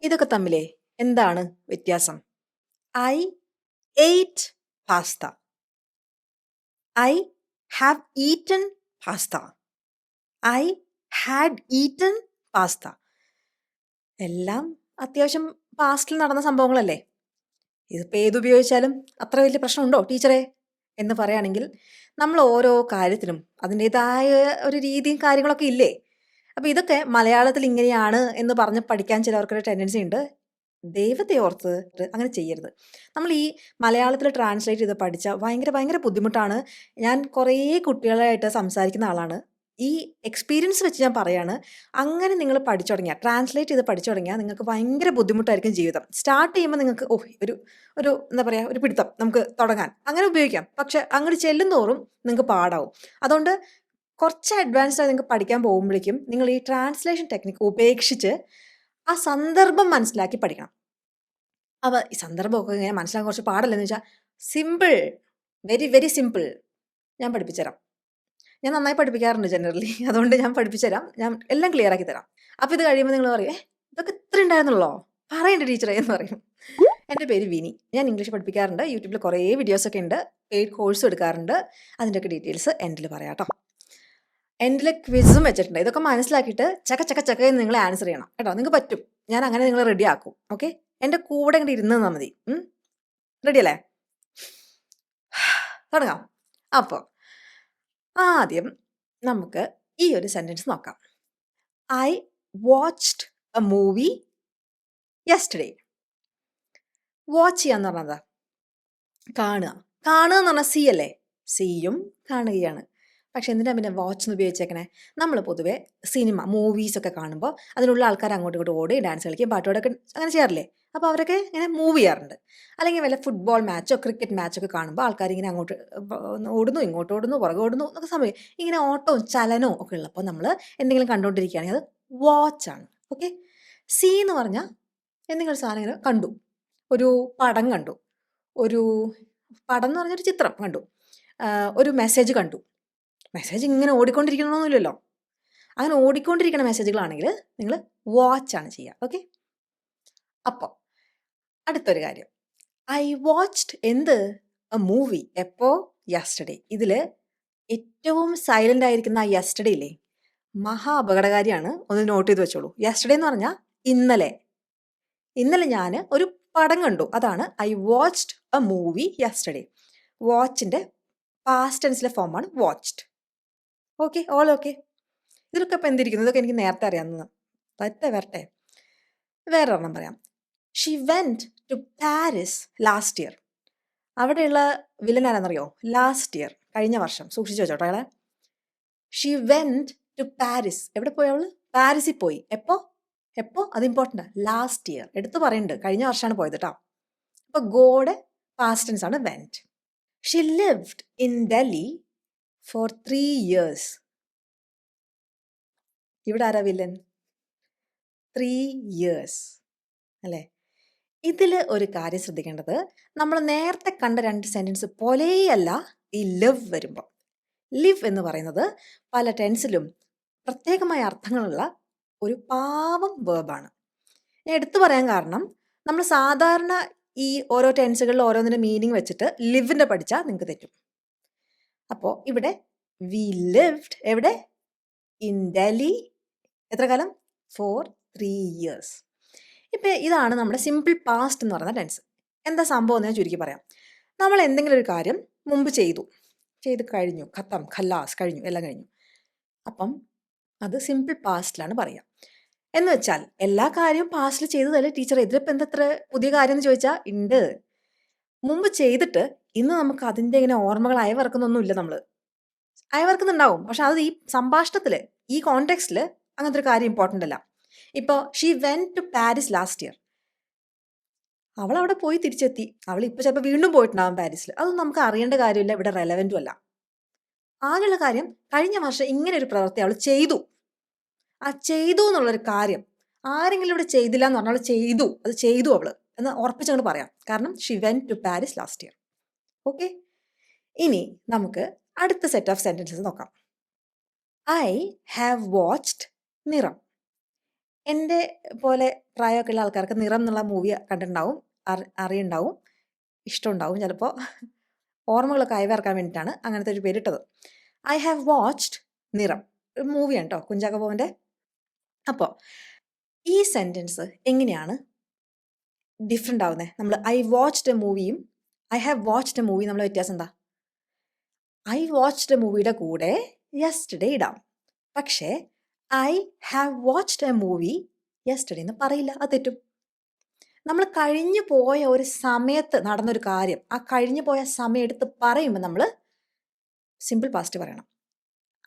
ഇതൊക്കെ തമ്മിലേ എന്താണ് വ്യത്യാസം? I ate pasta. I have eaten pasta. I had eaten pasta. എല്ലാം അത്യാവശ്യം പാസ്റ്റിൽ നടന്ന സംഭവങ്ങളല്ലേ? ഇതിപ്പോൾ ഏതുപയോഗിച്ചാലും അത്ര വലിയ പ്രശ്നമുണ്ടോ ടീച്ചറെ എന്ന് പറയുകയാണെങ്കിൽ നമ്മൾ ഓരോ കാര്യത്തിനും അതിൻ്റെതായ ഒരു രീതിയും കാര്യങ്ങളൊക്കെ ഇല്ലേ? അപ്പോൾ ഇതൊക്കെ മലയാളത്തിൽ ഇങ്ങനെയാണ് എന്ന് പറഞ്ഞ് പഠിക്കാൻ ചിലവർക്കൊരു ടെൻഡൻസി ഉണ്ട്. ദൈവത്തെ ഓർത്ത് അങ്ങനെ ചെയ്യരുത്. നമ്മൾ ഈ മലയാളത്തിൽ ട്രാൻസ്ലേറ്റ് ചെയ്ത് പഠിച്ചാൽ ഭയങ്കര ഭയങ്കര ബുദ്ധിമുട്ടാണ്. ഞാൻ കുറേ കുട്ടികളായിട്ട് സംസാരിക്കുന്ന ആളാണ്. ഈ എക്സ്പീരിയൻസ് വെച്ച് ഞാൻ പറയാണ്. അങ്ങനെ നിങ്ങൾ പഠിച്ചു തുടങ്ങിയാൽ, ട്രാൻസ്ലേറ്റ് ചെയ്ത് പഠിച്ചു തുടങ്ങിയാൽ നിങ്ങൾക്ക് ഭയങ്കര ബുദ്ധിമുട്ടായിരിക്കും ജീവിതം. സ്റ്റാർട്ട് ചെയ്യുമ്പോൾ നിങ്ങൾക്ക് ഒരു ഒരു എന്താ പറയുക, ഒരു പിടുത്തം നമുക്ക് തുടങ്ങാൻ അങ്ങനെ ഉപയോഗിക്കാം. പക്ഷെ അങ്ങോട്ട് ചെല്ലുന്തോറും നിങ്ങൾക്ക് പാടാവും. അതുകൊണ്ട് കുറച്ച് അഡ്വാൻസ്ഡ് ആയി നിങ്ങൾക്ക് പഠിക്കാൻ പോകുമ്പോഴേക്കും നിങ്ങൾ ഈ ട്രാൻസ്ലേഷൻ ടെക്നിക്ക് ഉപേക്ഷിച്ച് ആ സന്ദർഭം മനസ്സിലാക്കി പഠിക്കണം. അപ്പോൾ ഈ സന്ദർഭമൊക്കെ ഇങ്ങനെ മനസ്സിലാക്കാൻ കുറച്ച് പാടല്ലെന്ന് വെച്ചാൽ സിമ്പിൾ, വെരി വെരി സിമ്പിൾ. ഞാൻ പഠിപ്പിച്ചുതരാം. ഞാൻ നന്നായി പഠിപ്പിക്കാറുണ്ട് ജനറലി. അതുകൊണ്ട് ഞാൻ പഠിപ്പിച്ചുതരാം. ഞാൻ എല്ലാം ക്ലിയർ ആക്കി തരാം. അപ്പോൾ ഇത് കഴിയുമ്പോൾ നിങ്ങൾ പറയും, ഇതൊക്കെ ഇത്ര ഉണ്ടായിരുന്നുള്ളോ, പറയണ്ട ടീച്ചറേ എന്ന് പറയും. എൻ്റെ പേര് വിനി. ഞാൻ ഇംഗ്ലീഷ് പഠിപ്പിക്കാറുണ്ട്. യൂട്യൂബിൽ കുറേ വീഡിയോസൊക്കെ ഉണ്ട്. പെയ്ഡ് കോഴ്സും എടുക്കാറുണ്ട്. അതിൻ്റെയൊക്കെ ഡീറ്റെയിൽസ് എൻഡിൽ പറയാം കേട്ടോ. എൻഡിൽ ക്വിസും വെച്ചിട്ടുണ്ട്. ഇതൊക്കെ മനസ്സിലാക്കിയിട്ട് ചക്ക ചക്ക ചക്ക എന്ന് നിങ്ങൾ ആൻസർ ചെയ്യണം കേട്ടോ. നിങ്ങൾക്ക് പറ്റും. ഞാൻ അങ്ങനെ നിങ്ങൾ റെഡി ആക്കും. ഓക്കെ, എൻ്റെ കൂടെ ഇങ്ങോട്ട് ഇരുന്ന് തന്നാൽ മതി. റെഡി അല്ലേ? തുടങ്ങാം. അപ്പോൾ ആദ്യം നമുക്ക് ഈ ഒരു സെൻറ്റൻസ് നോക്കാം. I watched a movie yesterday. Watch ചെയ്യാന്ന് പറഞ്ഞതാ കാണുക. കാണുക എന്ന് പറഞ്ഞാൽ സി അല്ലേ? സിയും കാണുകയാണ്. പക്ഷെ എന്തിനാ പിന്നെ വാച്ച് എന്ന് ഉപയോഗിച്ചേക്കണേ? നമ്മൾ പൊതുവെ സിനിമ മൂവീസൊക്കെ കാണുമ്പോൾ അതിനുള്ള ആൾക്കാർ അങ്ങോട്ടും ഇങ്ങോട്ടും ഓടി ഡാൻസ് കളിക്കും, പാട്ടോടൊക്കെ അങ്ങനെ ചെയ്യാറില്ലേ? അപ്പോൾ അവരൊക്കെ ഇങ്ങനെ മൂവ് ചെയ്യാറുണ്ട്. അല്ലെങ്കിൽ വല്ല ഫുട്ബോൾ മാച്ചോ ക്രിക്കറ്റ് മാച്ചൊക്കെ കാണുമ്പോൾ ആൾക്കാർ ഇങ്ങനെ അങ്ങോട്ട് ഓടുന്നു, ഇങ്ങോട്ട് ഓടുന്നു, പുറകെ ഓടുന്നു എന്നൊക്കെ സമയം ഇങ്ങനെ ഓട്ടവും ചലനവും ഒക്കെ ഉള്ളപ്പോൾ നമ്മൾ എന്തെങ്കിലും കണ്ടുകൊണ്ടിരിക്കുകയാണെങ്കിൽ അത് വാച്ചാണ്. ഓക്കെ. സി എന്ന് പറഞ്ഞാൽ എന്തെങ്കിലും സാധനം ഇങ്ങനെ കണ്ടു, ഒരു പടം കണ്ടു, ഒരു പടം എന്ന് പറഞ്ഞൊരു ചിത്രം കണ്ടു, ഒരു മെസ്സേജ് കണ്ടു. മെസ്സേജ് ഇങ്ങനെ ഓടിക്കൊണ്ടിരിക്കണമെന്നില്ലല്ലോ. അങ്ങനെ ഓടിക്കൊണ്ടിരിക്കുന്ന മെസ്സേജുകളാണെങ്കിൽ നിങ്ങൾ വാച്ചാണ് ചെയ്യുക. ഓക്കെ. അപ്പോൾ അടുത്തൊരു കാര്യം, ഐ വാച്ച്ഡ് എന്ത് എ മൂവി എപ്പോൾ? യെസ്റ്റർഡേ. ഇതിൽ ഏറ്റവും സൈലൻ്റ് ആയിരിക്കുന്ന ആ യെസ്റ്റർഡേ ഇല്ലേ, മഹാ അപകടകാരിയാണ്. ഒന്ന് നോട്ട് ചെയ്ത് വെച്ചോളൂ. യെസ്റ്റർഡേ എന്ന് പറഞ്ഞാൽ ഇന്നലെ. ഇന്നലെ ഞാൻ ഒരു പടം കണ്ടു, അതാണ് I watched a movie yesterday. വാച്ചിൻ്റെ പാസ്റ്റ് ടെൻസിലെ ഫോമാണ് വാച്ച്ഡ്. Okay, all okay. ഇതിലൊക്കെ ഇപ്പം എന്തിരിക്കുന്നു? ഇതൊക്കെ എനിക്ക് നേരത്തെ അറിയാവുന്നതാണ്. വരട്ടെ. വേറൊരെണ്ണം പറയാം. She went to Paris last year. അവിടെയുള്ള വില്ലൻ ആരാന്നറിയോ? ലാസ്റ്റ് ഇയർ, കഴിഞ്ഞ വർഷം. സൂക്ഷിച്ചു വെച്ചോട്ടോ അയാളെ. She went to Paris. എവിടെ പോയി അവൾ? പാരീസിൽ പോയി. എപ്പോൾ? അത് ഇമ്പോർട്ടൻ്റ്. ലാസ്റ്റ് ഇയർ എടുത്ത് പറയുന്നുണ്ട്, കഴിഞ്ഞ വർഷമാണ് പോയത് കേട്ടോ. അപ്പോൾ ഗോഡ് പാസ്റ്റ് ടെൻസ് ആണ് went. She lived in Delhi for 3 years. ഇവിടെ ആരാ വില്ലൻ? 3 years അല്ലേ? ഇതിൽ ഒരു കാര്യം ശ്രദ്ധിക്കേണ്ടത്, നമ്മൾ നേരത്തെ കണ്ട 2 സെൻറ്റൻസ് പോലെയല്ല ഈ ലിവ് വരുമ്പോൾ. ലിവ് എന്ന് പറയുന്നത് പല ടെൻസിലും പ്രത്യേകമായ അർത്ഥങ്ങളുള്ള ഒരു പാവം വേർബാണ്. ഞാൻ എടുത്തു പറയാൻ കാരണം, നമ്മൾ സാധാരണ ഈ ഓരോ ടെൻസുകളിൽ ഓരോന്നിൻ്റെ മീനിങ് വെച്ചിട്ട് ലിവിൻ്റെ പഠിച്ചാൽ നിങ്ങൾക്ക് തെറ്റും. അപ്പോൾ ഇവിടെ വി ലിവ്ഡ് എവിടെ? ഇൻ ഡൽഹി. എത്ര കാലം? For 3 years. ഇപ്പം ഇതാണ് നമ്മുടെ സിമ്പിൾ പാസ്റ്റ് എന്ന് പറയുന്ന ടെൻസ്. എന്താ സംഭവം എന്ന് ഞാൻ ചുരുക്കി പറയാം. നമ്മൾ എന്തെങ്കിലും ഒരു കാര്യം മുമ്പ് ചെയ്ത് കഴിഞ്ഞു, ഖത്തം, ഖല്ലാസ്, കഴിഞ്ഞു, എല്ലാം കഴിഞ്ഞു. അപ്പം അത് സിമ്പിൾ പാസ്റ്റിലാണ് പറയുക. എന്ന് വെച്ചാൽ എല്ലാ കാര്യവും പാസ്റ്റിൽ ചെയ്തതല്ലേ ടീച്ചർ, ഇതിലിപ്പോൾ എന്തത്ര പുതിയ കാര്യം എന്ന് ചോദിച്ചാൽ ഉണ്ട്. മുമ്പ് ചെയ്തിട്ട് ഇന്ന് നമുക്ക് അതിൻ്റെ ഇങ്ങനെ ഓർമ്മകൾ അയവിറക്കുന്നൊന്നുമില്ല. നമ്മൾ അയവിറക്കുന്നുണ്ടാവും, പക്ഷെ അത് ഈ സംഭാഷണത്തിൽ, ഈ കോണ്ടെക്സ്റ്റിൽ അങ്ങനത്തെ ഒരു കാര്യം ഇമ്പോർട്ടൻ്റ് അല്ല. ഇപ്പോൾ she went to Paris last year. അവൾ അവിടെ പോയി തിരിച്ചെത്തി. അവൾ ഇപ്പോൾ ചിലപ്പോൾ വീണ്ടും പോയിട്ടുണ്ടാവും പാരീസിൽ. അതൊന്നും നമുക്ക് അറിയേണ്ട കാര്യമില്ല, ഇവിടെ റെലവൻറ്റും അല്ല. ആകെയുള്ള കാര്യം, കഴിഞ്ഞ വർഷം ഇങ്ങനെ ഒരു പ്രവൃത്തി അവൾ ചെയ്തു. ആ ചെയ്തു എന്നുള്ളൊരു കാര്യം ആരെങ്കിലും ഇവിടെ ചെയ്തില്ല എന്ന് പറഞ്ഞാൽ ചെയ്തു, അത് ചെയ്തു അവൾ എന്ന് ഉറപ്പിച്ചങ്ങോട്ട് പറയാം. കാരണം she went to Paris last year. Okay. ഇനി നമുക്ക് അടുത്ത സെറ്റ് ഓഫ് സെൻറ്റൻസസ് നോക്കാം. I have watched Niram. എൻ്റെ പോലെ പ്രായമൊക്കെ ഉള്ള ആൾക്കാർക്ക് നിറം എന്നുള്ള മൂവി കണ്ടിട്ടുണ്ടാവും, അറിയുണ്ടാവും, ഇഷ്ടമുണ്ടാവും ചിലപ്പോൾ. ഓർമ്മകളൊക്കെ അയവിറക്കാൻ വേണ്ടിയിട്ടാണ് അങ്ങനത്തെ ഒരു പേരിട്ടത്. ഐ ഹാവ് വാച്ച്ഡ് നിറം, ഒരു മൂവിയാണ് കേട്ടോ, കുഞ്ചാക്കോ ബോബൻ്റെ. അപ്പോൾ ഈ സെൻറ്റൻസ് എങ്ങനെയാണ് ഡിഫറെൻ്റ് ആവുന്നത്? നമ്മൾ ഐ വാച്ച്ഡ് എ മൂവിയും I have watched a movie നമ്മൾ വ്യത്യാസം എന്താ? ഐ വാച്ച്ഡ് എ മൂവിയുടെ കൂടെ യെസ്റ്റർഡേ ഇടാം. പക്ഷേ I have watched a movie yesterday എന്ന് പറയില്ല, അത് തെറ്റും. നമ്മൾ കഴിഞ്ഞു പോയ ഒരു സമയത്ത് നടന്നൊരു കാര്യം, ആ കഴിഞ്ഞു പോയ സമയം എടുത്ത് പറയുമ്പോൾ നമ്മൾ സിമ്പിൾ പാസ്റ്റ് പറയണം,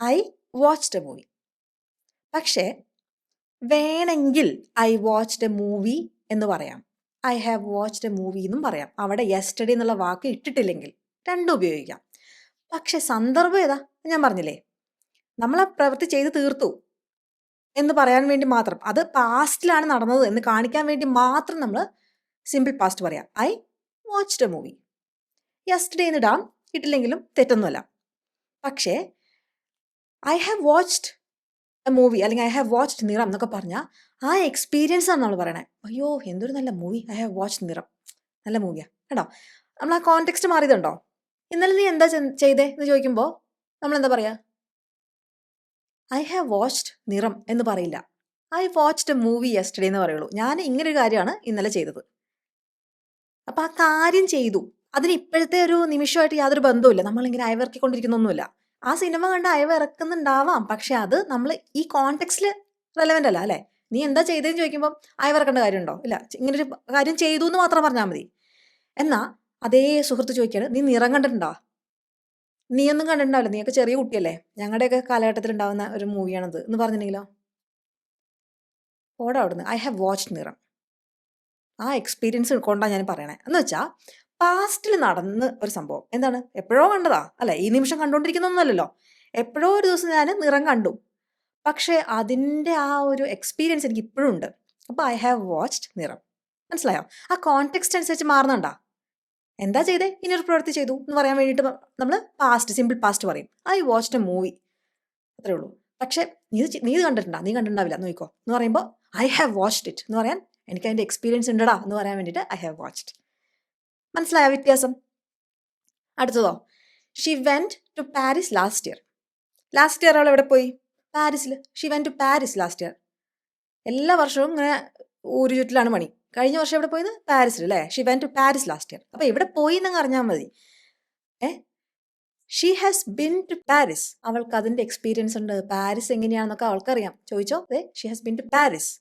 ഐ വാച്ച്ഡ് എ മൂവി. പക്ഷേ വേണമെങ്കിൽ ഐ വാച്ച്ഡ് എ മൂവി എന്ന് പറയാം, I have watched a movie എന്നും പറയാം. അവിടെ യെസ്റ്റർഡേ എന്നുള്ള വാക്ക് ഇട്ടിട്ടില്ലെങ്കിൽ രണ്ടും ഉപയോഗിക്കാം. പക്ഷെ സന്ദർഭം ഏതാ? ഞാൻ പറഞ്ഞില്ലേ, നമ്മൾ ആ പ്രവൃത്തി ചെയ്ത് തീർത്തു എന്ന് പറയാൻ വേണ്ടി മാത്രം, അത് പാസ്റ്റിലാണ് നടന്നത് എന്ന് കാണിക്കാൻ വേണ്ടി മാത്രം നമ്മൾ സിമ്പിൾ പാസ്റ്റ് പറയാം, I watched a movie. Yesterday എന്ന് ഇടാം, ഇട്ടില്ലെങ്കിലും തെറ്റൊന്നുമല്ല. പക്ഷേ I have watched a movie അല്ലെങ്കിൽ ഐ ഹാവ് വാച്ച്ഡ് നിറം എന്നൊക്കെ പറഞ്ഞാൽ ആ എക്സ്പീരിയൻസ് ആണ് നമ്മൾ പറയണേ. അയ്യോ എന്തൊരു നല്ല മൂവി, ഐ ഹാവ് വാച്ച്ഡ് നിറം, നല്ല മൂവിയാണ് കേട്ടോ. നമ്മൾ ആ കോണ്ടെക്സ്റ്റ് മാറിയതുണ്ടോ? ഇന്നലെ നീ എന്താ ചെയ്തേ എന്ന് ചോദിക്കുമ്പോൾ നമ്മൾ എന്താ പറയുക? ഐ ഹാവ് വാച്ച്ഡ് നിറം എന്ന് പറയില്ല, I watched a movie yesterday എന്ന് പറയുള്ളൂ. ഞാൻ ഇങ്ങനൊരു കാര്യമാണ് ഇന്നലെ ചെയ്തത്. അപ്പം ആ കാര്യം ചെയ്തു, അതിന് ഇപ്പോഴത്തെ ഒരു നിമിഷമായിട്ട് യാതൊരു ബന്ധവുമില്ല, നമ്മളിങ്ങനെ അയവിറക്കിക്കൊണ്ടിരിക്കുന്നൊന്നുമില്ല. ആ സിനിമ കണ്ട് അയവിറക്കുന്നുണ്ടാവാം, പക്ഷെ അത് നമ്മൾ ഈ കോണ്ടെക്സ്റ്റിൽ റെലവെൻ്റ് അല്ല, അല്ലേ? നീ എന്താ ചെയ്തതെന്ന് ചോദിക്കുമ്പോൾ അയവിറക്കേണ്ട കാര്യമുണ്ടോ? ഇല്ല, ഇങ്ങനൊരു കാര്യം ചെയ്തു എന്ന് മാത്രം പറഞ്ഞാൽ മതി. എന്നാൽ അതേ സുഹൃത്ത് ചോദിക്കുകയാണ്, നീ നിറം കണ്ടിട്ടുണ്ടോ? നീയൊന്നും കണ്ടിട്ടുണ്ടാവില്ല, നീയൊക്കെ ചെറിയ കുട്ടിയല്ലേ, ഞങ്ങളുടെയൊക്കെ കാലഘട്ടത്തിൽ ഉണ്ടാവുന്ന ഒരു മൂവിയാണത് എന്ന് പറഞ്ഞിട്ടുണ്ടെങ്കിലോ? ഓടാ അവിടുന്ന്. ഐ ഹാവ് വാച്ച്ഡ് നിറം. ആ എക്സ്പീരിയൻസ് കൊണ്ടാണ് ഞാൻ പറയണേ. എന്ന് വെച്ചാൽ പാസ്റ്റിൽ നടന്ന ഒരു സംഭവം എന്താണ്, എപ്പോഴോ കണ്ടതാ, അല്ലെ? ഈ നിമിഷം കണ്ടുകൊണ്ടിരിക്കുന്നൊന്നുമല്ലല്ലോ. എപ്പോഴോ ഒരു ദിവസം ഞാൻ നിറം കണ്ടു, പക്ഷേ അതിൻ്റെ ആ ഒരു എക്സ്പീരിയൻസ് എനിക്ക് ഇപ്പോഴും ഉണ്ട്. അപ്പോൾ ഐ ഹാവ് വാച്ച്ഡ് നിറം. മനസ്സിലായോ? ആ കോണ്ടെക്സ്റ്റ് അനുസരിച്ച് മാറുന്നുണ്ടാ. എന്താ ചെയ്തേ? ഇനിയൊരു പ്രവൃത്തി ചെയ്തു എന്ന് പറയാൻ വേണ്ടിയിട്ട് നമ്മൾ പാസ്റ്റ്, സിമ്പിൾ പാസ്റ്റ് പറയും, ഐ വാച്ച്ഡ് എ മൂവി, അത്രേ ഉള്ളൂ. പക്ഷേ നീ ഇത് കണ്ടിട്ടുണ്ടോ? നീ കണ്ടിട്ടുണ്ടാവില്ല, നോക്കിക്കോ എന്ന് പറയുമ്പോൾ ഐ ഹാവ് വാച്ച്ഡ് ഇറ്റ് എന്ന് പറയാൻ, എനിക്ക് അതിൻ്റെ എക്സ്പീരിയൻസ് ഉണ്ടടാ എന്ന് പറയാൻ വേണ്ടിയിട്ട് ഐ ഹാവ് വാച്ച്ഡ്. മനസ്സിലായ വ്യത്യാസം? അടുത്തതോ, she went to Paris last year. Last year അവൾ എവിടെ പോയി? പാരീസിൽ. She went to Paris last year. എല്ലാ വർഷവും ഇങ്ങനെ ഊരു ചുറ്റിലാണ് പണി. കഴിഞ്ഞ വർഷം എവിടെ പോയത്? പാരീസിൽ, അല്ലേ? She went to Paris last year. അപ്പോൾ എവിടെ പോയി എന്നങ്ങ് അറിഞ്ഞാൽ മതി. She has been to Paris. അവൾക്ക് അതിൻ്റെ എക്സ്പീരിയൻസ് ഉണ്ട്, പാരീസ് എങ്ങനെയാണെന്നൊക്കെ അവൾക്കറിയാം. ചോദിച്ചോ, she has been to Paris.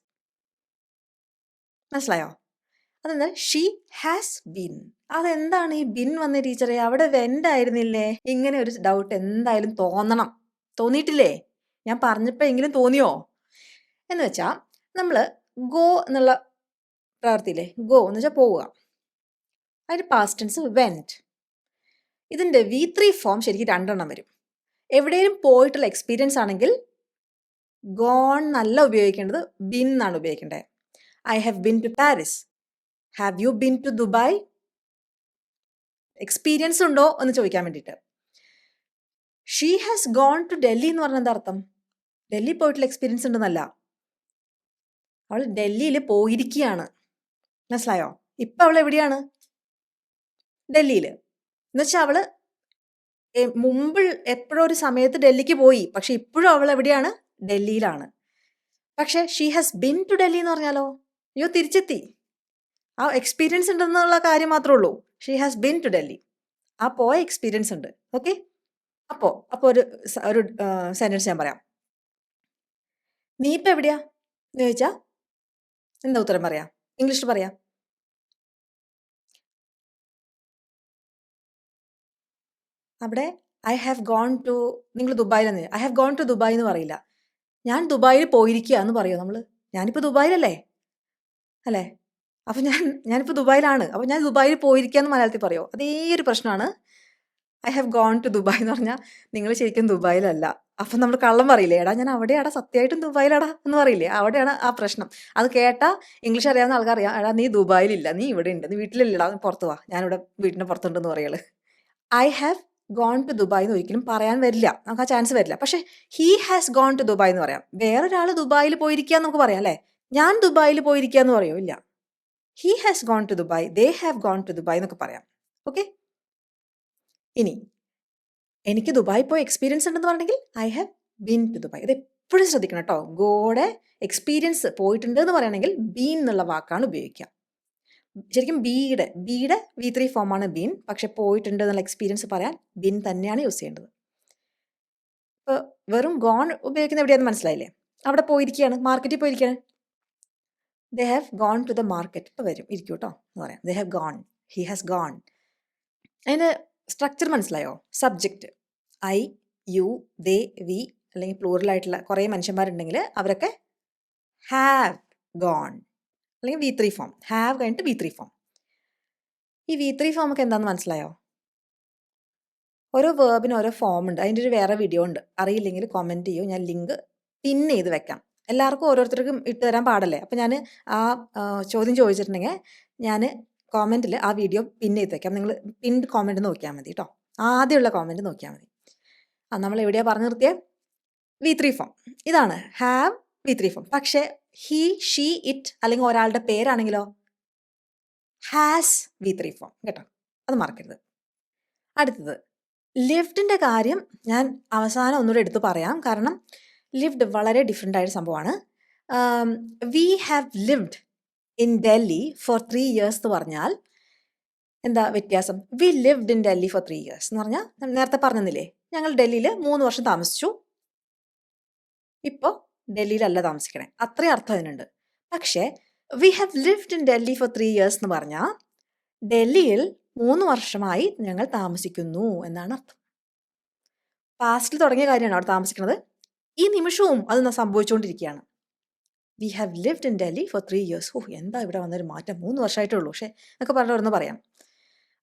മനസ്സിലായോ? അതെന്താ? She has been. അതെന്താണ് ഈ ബിൻ വന്ന ടീച്ചറെ? അവിടെ വെൻ്റ് ആയിരുന്നില്ലേ? ഇങ്ങനെ ഒരു ഡൗട്ട് എന്തായാലും തോന്നണം. തോന്നിയിട്ടില്ലേ? ഞാൻ പറഞ്ഞപ്പോൾ എങ്കിലും തോന്നിയോ എന്ന് വെച്ചാൽ, നമ്മൾ ഗോ എന്നുള്ള പ്രവൃത്തിയില്ലേ, ഗോ എന്ന് വെച്ചാൽ പോവുക, അതിൻ്റെ പാസ്റ്റ് ടെൻസ് വെൻറ്റ്. ഇതിൻ്റെ V3 ഫോം ശരിക്കും 2 എണ്ണം വരും. എവിടെയും പോയിട്ടുള്ള എക്സ്പീരിയൻസ് ആണെങ്കിൽ ഗോൺ നല്ല ഉപയോഗിക്കേണ്ടത്, ബിൻ എന്നാണ് ഉപയോഗിക്കേണ്ടത്. I have been to Paris. Have you been to Dubai? Experience ഉണ്ടോ എന്ന് ചോദിക്കാൻ വേണ്ടിയിട്ട്. She has gone to Delhi എന്ന് പറഞ്ഞാൽ എന്താ അർത്ഥം? ഡൽഹി പോയിട്ടുള്ള എക്സ്പീരിയൻസ് ഉണ്ടെന്നല്ല, അവൾ ഡൽഹിയിൽ പോയിരിക്കുകയാണ്. മനസ്സിലായോ? ഇപ്പം അവൾ എവിടെയാണ്? ഡൽഹിയിൽ. എന്നുവെച്ചാൽ അവൾ മുമ്പ് എപ്പോഴോ ഒരു സമയത്ത് ഡൽഹിക്ക് പോയി, പക്ഷെ ഇപ്പോഴും അവൾ എവിടെയാണ്? ഡൽഹിയിലാണ്. പക്ഷെ she has been to Delhi എന്ന് പറഞ്ഞാലോ, അയ്യോ തിരിച്ചെത്തി, ആ എക്സ്പീരിയൻസ് ഉണ്ടെന്നുള്ള കാര്യം മാത്രമേ ഉള്ളൂ. She has been to Delhi, ആ പോയ എക്സ്പീരിയൻസ് ഉണ്ട്. ഓക്കെ, അപ്പോൾ ഒരു സെൻറ്റൻസ് ഞാൻ പറയാം. നീ ഇപ്പം എവിടെയാ എന്ന് ചോദിച്ചാൽ എന്താ ഉത്തരം പറയാം? ഇംഗ്ലീഷിൽ പറയാം. അവിടെ ഐ ഹാവ് ഗോൺ ടു, നിങ്ങൾ ദുബായിലെന്ന്, I have gone to Dubai എന്ന് പറയില്ല. ഞാൻ ദുബായിൽ പോയിരിക്കുക എന്ന് പറയുമോ നമ്മൾ? ഞാനിപ്പോൾ ദുബായിലല്ലേ, അല്ലേ? അപ്പോൾ ഞാനിപ്പോൾ ദുബായിലാണ്, അപ്പോൾ ഞാൻ ദുബായിൽ പോയിരിക്കുക എന്ന് മലയാളത്തിൽ പറയുമോ? അതേ ഒരു പ്രശ്നമാണ്. I have gone to Dubai എന്ന് പറഞ്ഞാൽ നിങ്ങൾ ശരിക്കും ദുബായിലല്ല. അപ്പം നമ്മൾ കള്ളം പറയില്ലേ, എടാ ഞാൻ അവിടെയാടാ, സത്യമായിട്ടും ദുബായിലാടാ എന്ന് പറയില്ലേ? അവിടെയാണ് ആ പ്രശ്നം. അത് കേട്ടാൽ ഇംഗ്ലീഷ് അറിയാവുന്ന ആൾക്കറിയാം, എടാ നീ ദുബായിലില്ല, നീ ഇവിടെ ഉണ്ട്, നീ വീട്ടിലില്ലടാ, പുറത്ത് വാ, ഞാനിവിടെ വീട്ടിൻ്റെ പുറത്തുണ്ടെന്ന് പറയുള്ളൂ. I have gone to Dubai എന്ന് ഒരിക്കലും പറയാൻ വരില്ല, നമുക്ക് ആ ചാൻസ് വരില്ല. പക്ഷേ he has gone to Dubai എന്ന് പറയാം. വേറൊരാൾ ദുബായിൽ പോയിരിക്കുക നമുക്ക് പറയാം, അല്ലേ? ഞാൻ ദുബായിൽ പോയിരിക്കുക എന്ന് പറയോ? ഇല്ല. He has gone to Dubai, they have gone to Dubai എന്നൊക്കെ പറയാം. ഓക്കെ. ഇനി എനിക്ക് ദുബായ് പോയി എക്സ്പീരിയൻസ് ഉണ്ടെന്ന് പറഞ്ഞെങ്കിൽ I have been to Dubai. ഇത് എപ്പോഴും ശ്രദ്ധിക്കണം കേട്ടോ. ഗോയുടെ എക്സ്പീരിയൻസ് പോയിട്ടുണ്ട് എന്ന് പറയണമെങ്കിൽ ബീൻ എന്നുള്ള വാക്കാണ് ഉപയോഗിക്കുക. ശരിക്കും ബിയുടെ V3 ഫോമാണ് ബീൻ. പക്ഷെ പോയിട്ടുണ്ട് എന്നുള്ള എക്സ്പീരിയൻസ് പറയാൻ ബീൻ തന്നെയാണ് യൂസ് ചെയ്യേണ്ടത്. ഇപ്പോൾ വെറും ഗോൺ ഉപയോഗിക്കുന്ന എവിടെയാണെന്ന് മനസ്സിലായില്ലേ? അവിടെ പോയിരിക്കുകയാണ്, മാർക്കറ്റിൽ പോയിരിക്കുകയാണ്. They have gone to the market. ഇപ്പോൾ വരും, ഇരിക്കും കേട്ടോ എന്ന് പറയാം. They have gone, he has gone. അതിൻ്റെ സ്ട്രക്ചർ മനസ്സിലായോ? Subject I, you, they, we അല്ലെങ്കിൽ പ്ലൂറലായിട്ടുള്ള കുറേ മനുഷ്യന്മാരുണ്ടെങ്കിൽ അവരൊക്കെ ഹാവ് ഗോൺ അല്ലെങ്കിൽ V3 ഫോം. ഹാവ് കഴിഞ്ഞിട്ട് V3 ഫോം. ഈ V3 ഫോം ഒക്കെ എന്താണെന്ന് മനസ്സിലായോ? ഓരോ വേർബിന് ഓരോ ഫോം ഉണ്ട്. അതിൻ്റെ ഒരു വേറെ വീഡിയോ ഉണ്ട്. അറിയില്ലെങ്കിൽ കമൻറ്റ് ചെയ്യൂ, ഞാൻ ലിങ്ക് പിൻ ചെയ്ത് വെക്കാം. എല്ലാവർക്കും ഓരോരുത്തർക്കും ഇട്ട് തരാൻ പാടല്ലേ? അപ്പോൾ ഞാൻ ആ ചോദ്യം ചോദിച്ചിട്ടുണ്ടെങ്കിൽ ഞാൻ കോമെൻറ്റിൽ ആ വീഡിയോ പിൻ ചെയ്ത് വെക്കാം. നിങ്ങൾ പിൻഡ് കോമെൻറ്റ് നോക്കിയാൽ മതി കേട്ടോ. ആദ്യമുള്ള കോമെൻറ്റ് നോക്കിയാൽ മതി. നമ്മൾ എവിടെയാണ് പറഞ്ഞു നിർത്തിയത്? V3 form. ഇതാണ് ഹാവ് V3 ഫോം. പക്ഷേ ഹി, ഷീ, ഇറ്റ് അല്ലെങ്കിൽ ഒരാളുടെ പേരാണെങ്കിലോ ഹാസ് V3 ഫോം കേട്ടോ. അത് മറക്കരുത്. അടുത്തത് ലിവ്ഡിൻ്റെ കാര്യം ഞാൻ അവസാനം ഒന്നുകൂടെ എടുത്ത് പറയാം. കാരണം ലിവ്ഡ് വളരെ ഡിഫറെൻ്റ് ആയ സംഭവമാണ്. We have lived in Delhi for 3 years എന്ന് പറഞ്ഞാൽ എന്താ വ്യത്യാസം? We lived in Delhi for 3 years എന്ന് പറഞ്ഞാൽ നേരത്തെ പറഞ്ഞില്ലേ, ഞങ്ങൾ ഡൽഹിയിൽ 3 വർഷം താമസിച്ചു. ഇപ്പോൾ ഡൽഹിയിലല്ല താമസിക്കണേ, അത്രയും അർത്ഥം അതിനുണ്ട്. പക്ഷേ we have lived in Delhi for 3 years എന്ന് പറഞ്ഞാൽ ഡൽഹിയിൽ 3 വർഷമായി ഞങ്ങൾ താമസിക്കുന്നു എന്നാണ് അർത്ഥം. പാസ്റ്റിൽ തുടങ്ങിയ കാര്യമാണ് അവിടെ താമസിക്കുന്നത്. ഈ നിമിഷവും അത് സംഭവിച്ചുകൊണ്ടിരിക്കുകയാണ്. We have lived in Delhi for 3 years. എന്താ ഇവിടെ വന്നൊരു മാറ്റം, 3 വർഷമായിട്ടേ ഉള്ളൂ. പക്ഷേ എന്നൊക്കെ പറഞ്ഞിരുന്ന് പറയാം.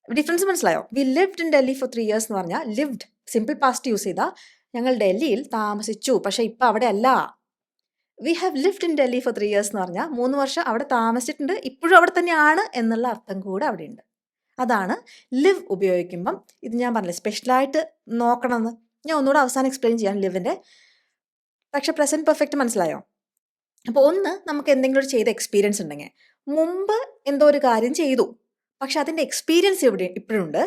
ഡിഫറൻസ് മനസ്സിലായോ? We lived in Delhi for 3 years എന്ന് പറഞ്ഞാൽ ലിവ്ഡ് സിമ്പിൾ പാസ്റ്റ് യൂസ് ചെയ്താൽ ഞങ്ങൾ ഡൽഹിയിൽ താമസിച്ചു, പക്ഷേ ഇപ്പം അവിടെ അല്ല. We have lived in Delhi for 3 years എന്ന് പറഞ്ഞാൽ 3 വർഷം അവിടെ താമസിച്ചിട്ടുണ്ട്, ഇപ്പോഴും അവിടെ തന്നെയാണ് എന്നുള്ള അർത്ഥം കൂടെ അവിടെ ഉണ്ട്. അതാണ് ലിവ് ഉപയോഗിക്കുമ്പം. ഇത് ഞാൻ പറഞ്ഞില്ലേ സ്പെഷ്യലായിട്ട് നോക്കണമെന്ന്. ഞാൻ ഒന്നുകൂടെ അവസാനം എക്സ്പ്ലെയിൻ ചെയ്യാം ലിവിൻ്റെ. പക്ഷെ പ്രസൻറ്റ് പെർഫെക്റ്റ് മനസ്സിലായോ? അപ്പോൾ ഒന്ന്, നമുക്ക് എന്തെങ്കിലും ഒരു ചെയ്ത എക്സ്പീരിയൻസ് ഉണ്ടെങ്കിൽ, മുമ്പ് എന്തോ ഒരു കാര്യം ചെയ്തു പക്ഷെ അതിൻ്റെ എക്സ്പീരിയൻസ് ഇപ്പോഴുണ്ട്.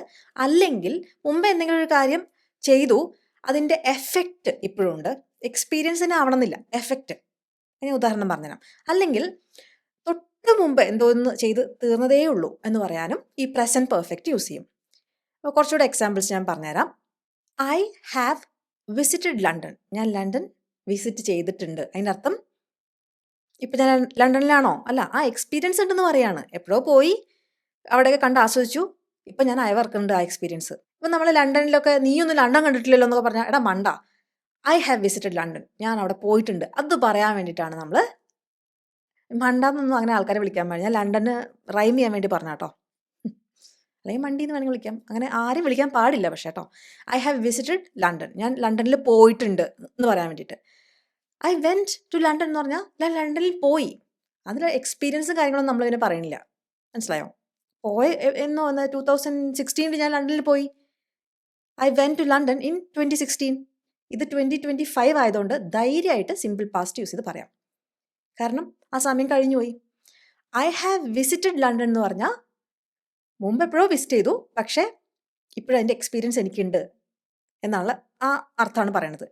അല്ലെങ്കിൽ മുമ്പ് എന്തെങ്കിലും ഒരു കാര്യം ചെയ്തു അതിൻ്റെ എഫക്റ്റ് ഇപ്പോഴുണ്ട്. എക്സ്പീരിയൻസിന് ആവണമെന്നില്ല, എഫക്റ്റ്. ഞാൻ ഉദാഹരണം പറഞ്ഞുതരാം. അല്ലെങ്കിൽ തൊട്ട് മുമ്പ് എന്തോ ഒന്ന് ചെയ്ത് തീർന്നതേ ഉള്ളൂ എന്ന് പറയാനും ഈ പ്രസൻറ്റ് പെർഫെക്റ്റ് യൂസ് ചെയ്യും. അപ്പോൾ കുറച്ചുകൂടെ എക്സാമ്പിൾസ് ഞാൻ പറഞ്ഞുതരാം. I have visited London. ഞാൻ ലണ്ടൻ വിസിറ്റ് ചെയ്തിട്ടുണ്ട്. അതിൻ്റെ അർത്ഥം ഇപ്പം ഞാൻ ലണ്ടനിലാണോ? അല്ല, ആ എക്സ്പീരിയൻസ് ഉണ്ടെന്ന് പറയാണ്. എപ്പോഴോ പോയി അവിടെയൊക്കെ കണ്ട് ആസ്വദിച്ചു, ഇപ്പം ഞാൻ അയവർക്കുണ്ട് ആ എക്സ്പീരിയൻസ്. ഇപ്പം നമ്മൾ ലണ്ടനിലൊക്കെ നീയൊന്നും ലണ്ടൻ കണ്ടിട്ടില്ലല്ലോ എന്നൊക്കെ പറഞ്ഞാൽ, എടാ മണ്ട, ഐ ഹാവ് വിസിറ്റഡ് ലണ്ടൻ, ഞാൻ അവിടെ പോയിട്ടുണ്ട്, അത് പറയാൻ വേണ്ടിയിട്ടാണ് നമ്മൾ മണ്ടാന്നൊന്നും അങ്ങനെ ആൾക്കാരെ വിളിക്കാൻ പാടില്ല. ഞാൻ ലണ്ടന് റൈം ചെയ്യാൻ വേണ്ടി പറഞ്ഞ കേട്ടോ. അല്ലെങ്കിൽ മണ്ടി എന്ന് വേണമെങ്കിൽ വിളിക്കാം, അങ്ങനെ ആരും വിളിക്കാൻ പാടില്ല. പക്ഷേ കേട്ടോ, ഐ ഹാവ് വിസിറ്റഡ് ലണ്ടൻ, ഞാൻ ലണ്ടനിൽ പോയിട്ടുണ്ട് എന്ന് പറയാൻ വേണ്ടിയിട്ട്. ഐ വെൻറ്റ് ടു ലണ്ടൻ എന്ന് പറഞ്ഞാൽ ഞാൻ ലണ്ടനിൽ പോയി. അതിൽ എക്സ്പീരിയൻസും കാര്യങ്ങളൊന്നും നമ്മളിതിനെ പറയണില്ല. മനസ്സിലായോ? എന്നോ 2016 ഞാൻ ലണ്ടനിൽ പോയി. I went to London in 2016. ഇത് 2025 ആയതുകൊണ്ട് ധൈര്യമായിട്ട് സിമ്പിൾ പാസ്റ്റ് യൂസ് ചെയ്ത് പറയാം. കാരണം ആ സമയം കഴിഞ്ഞു പോയി. ഐ ഹാവ് വിസിറ്റഡ് ലണ്ടൻ എന്ന് പറഞ്ഞാൽ മുമ്പ് എപ്പോഴോ വിസിറ്റ് ചെയ്തു, പക്ഷേ ഇപ്പോഴതിൻ്റെ എക്സ്പീരിയൻസ് എനിക്കുണ്ട് എന്നുള്ള ആ അർത്ഥമാണ് പറയണത്.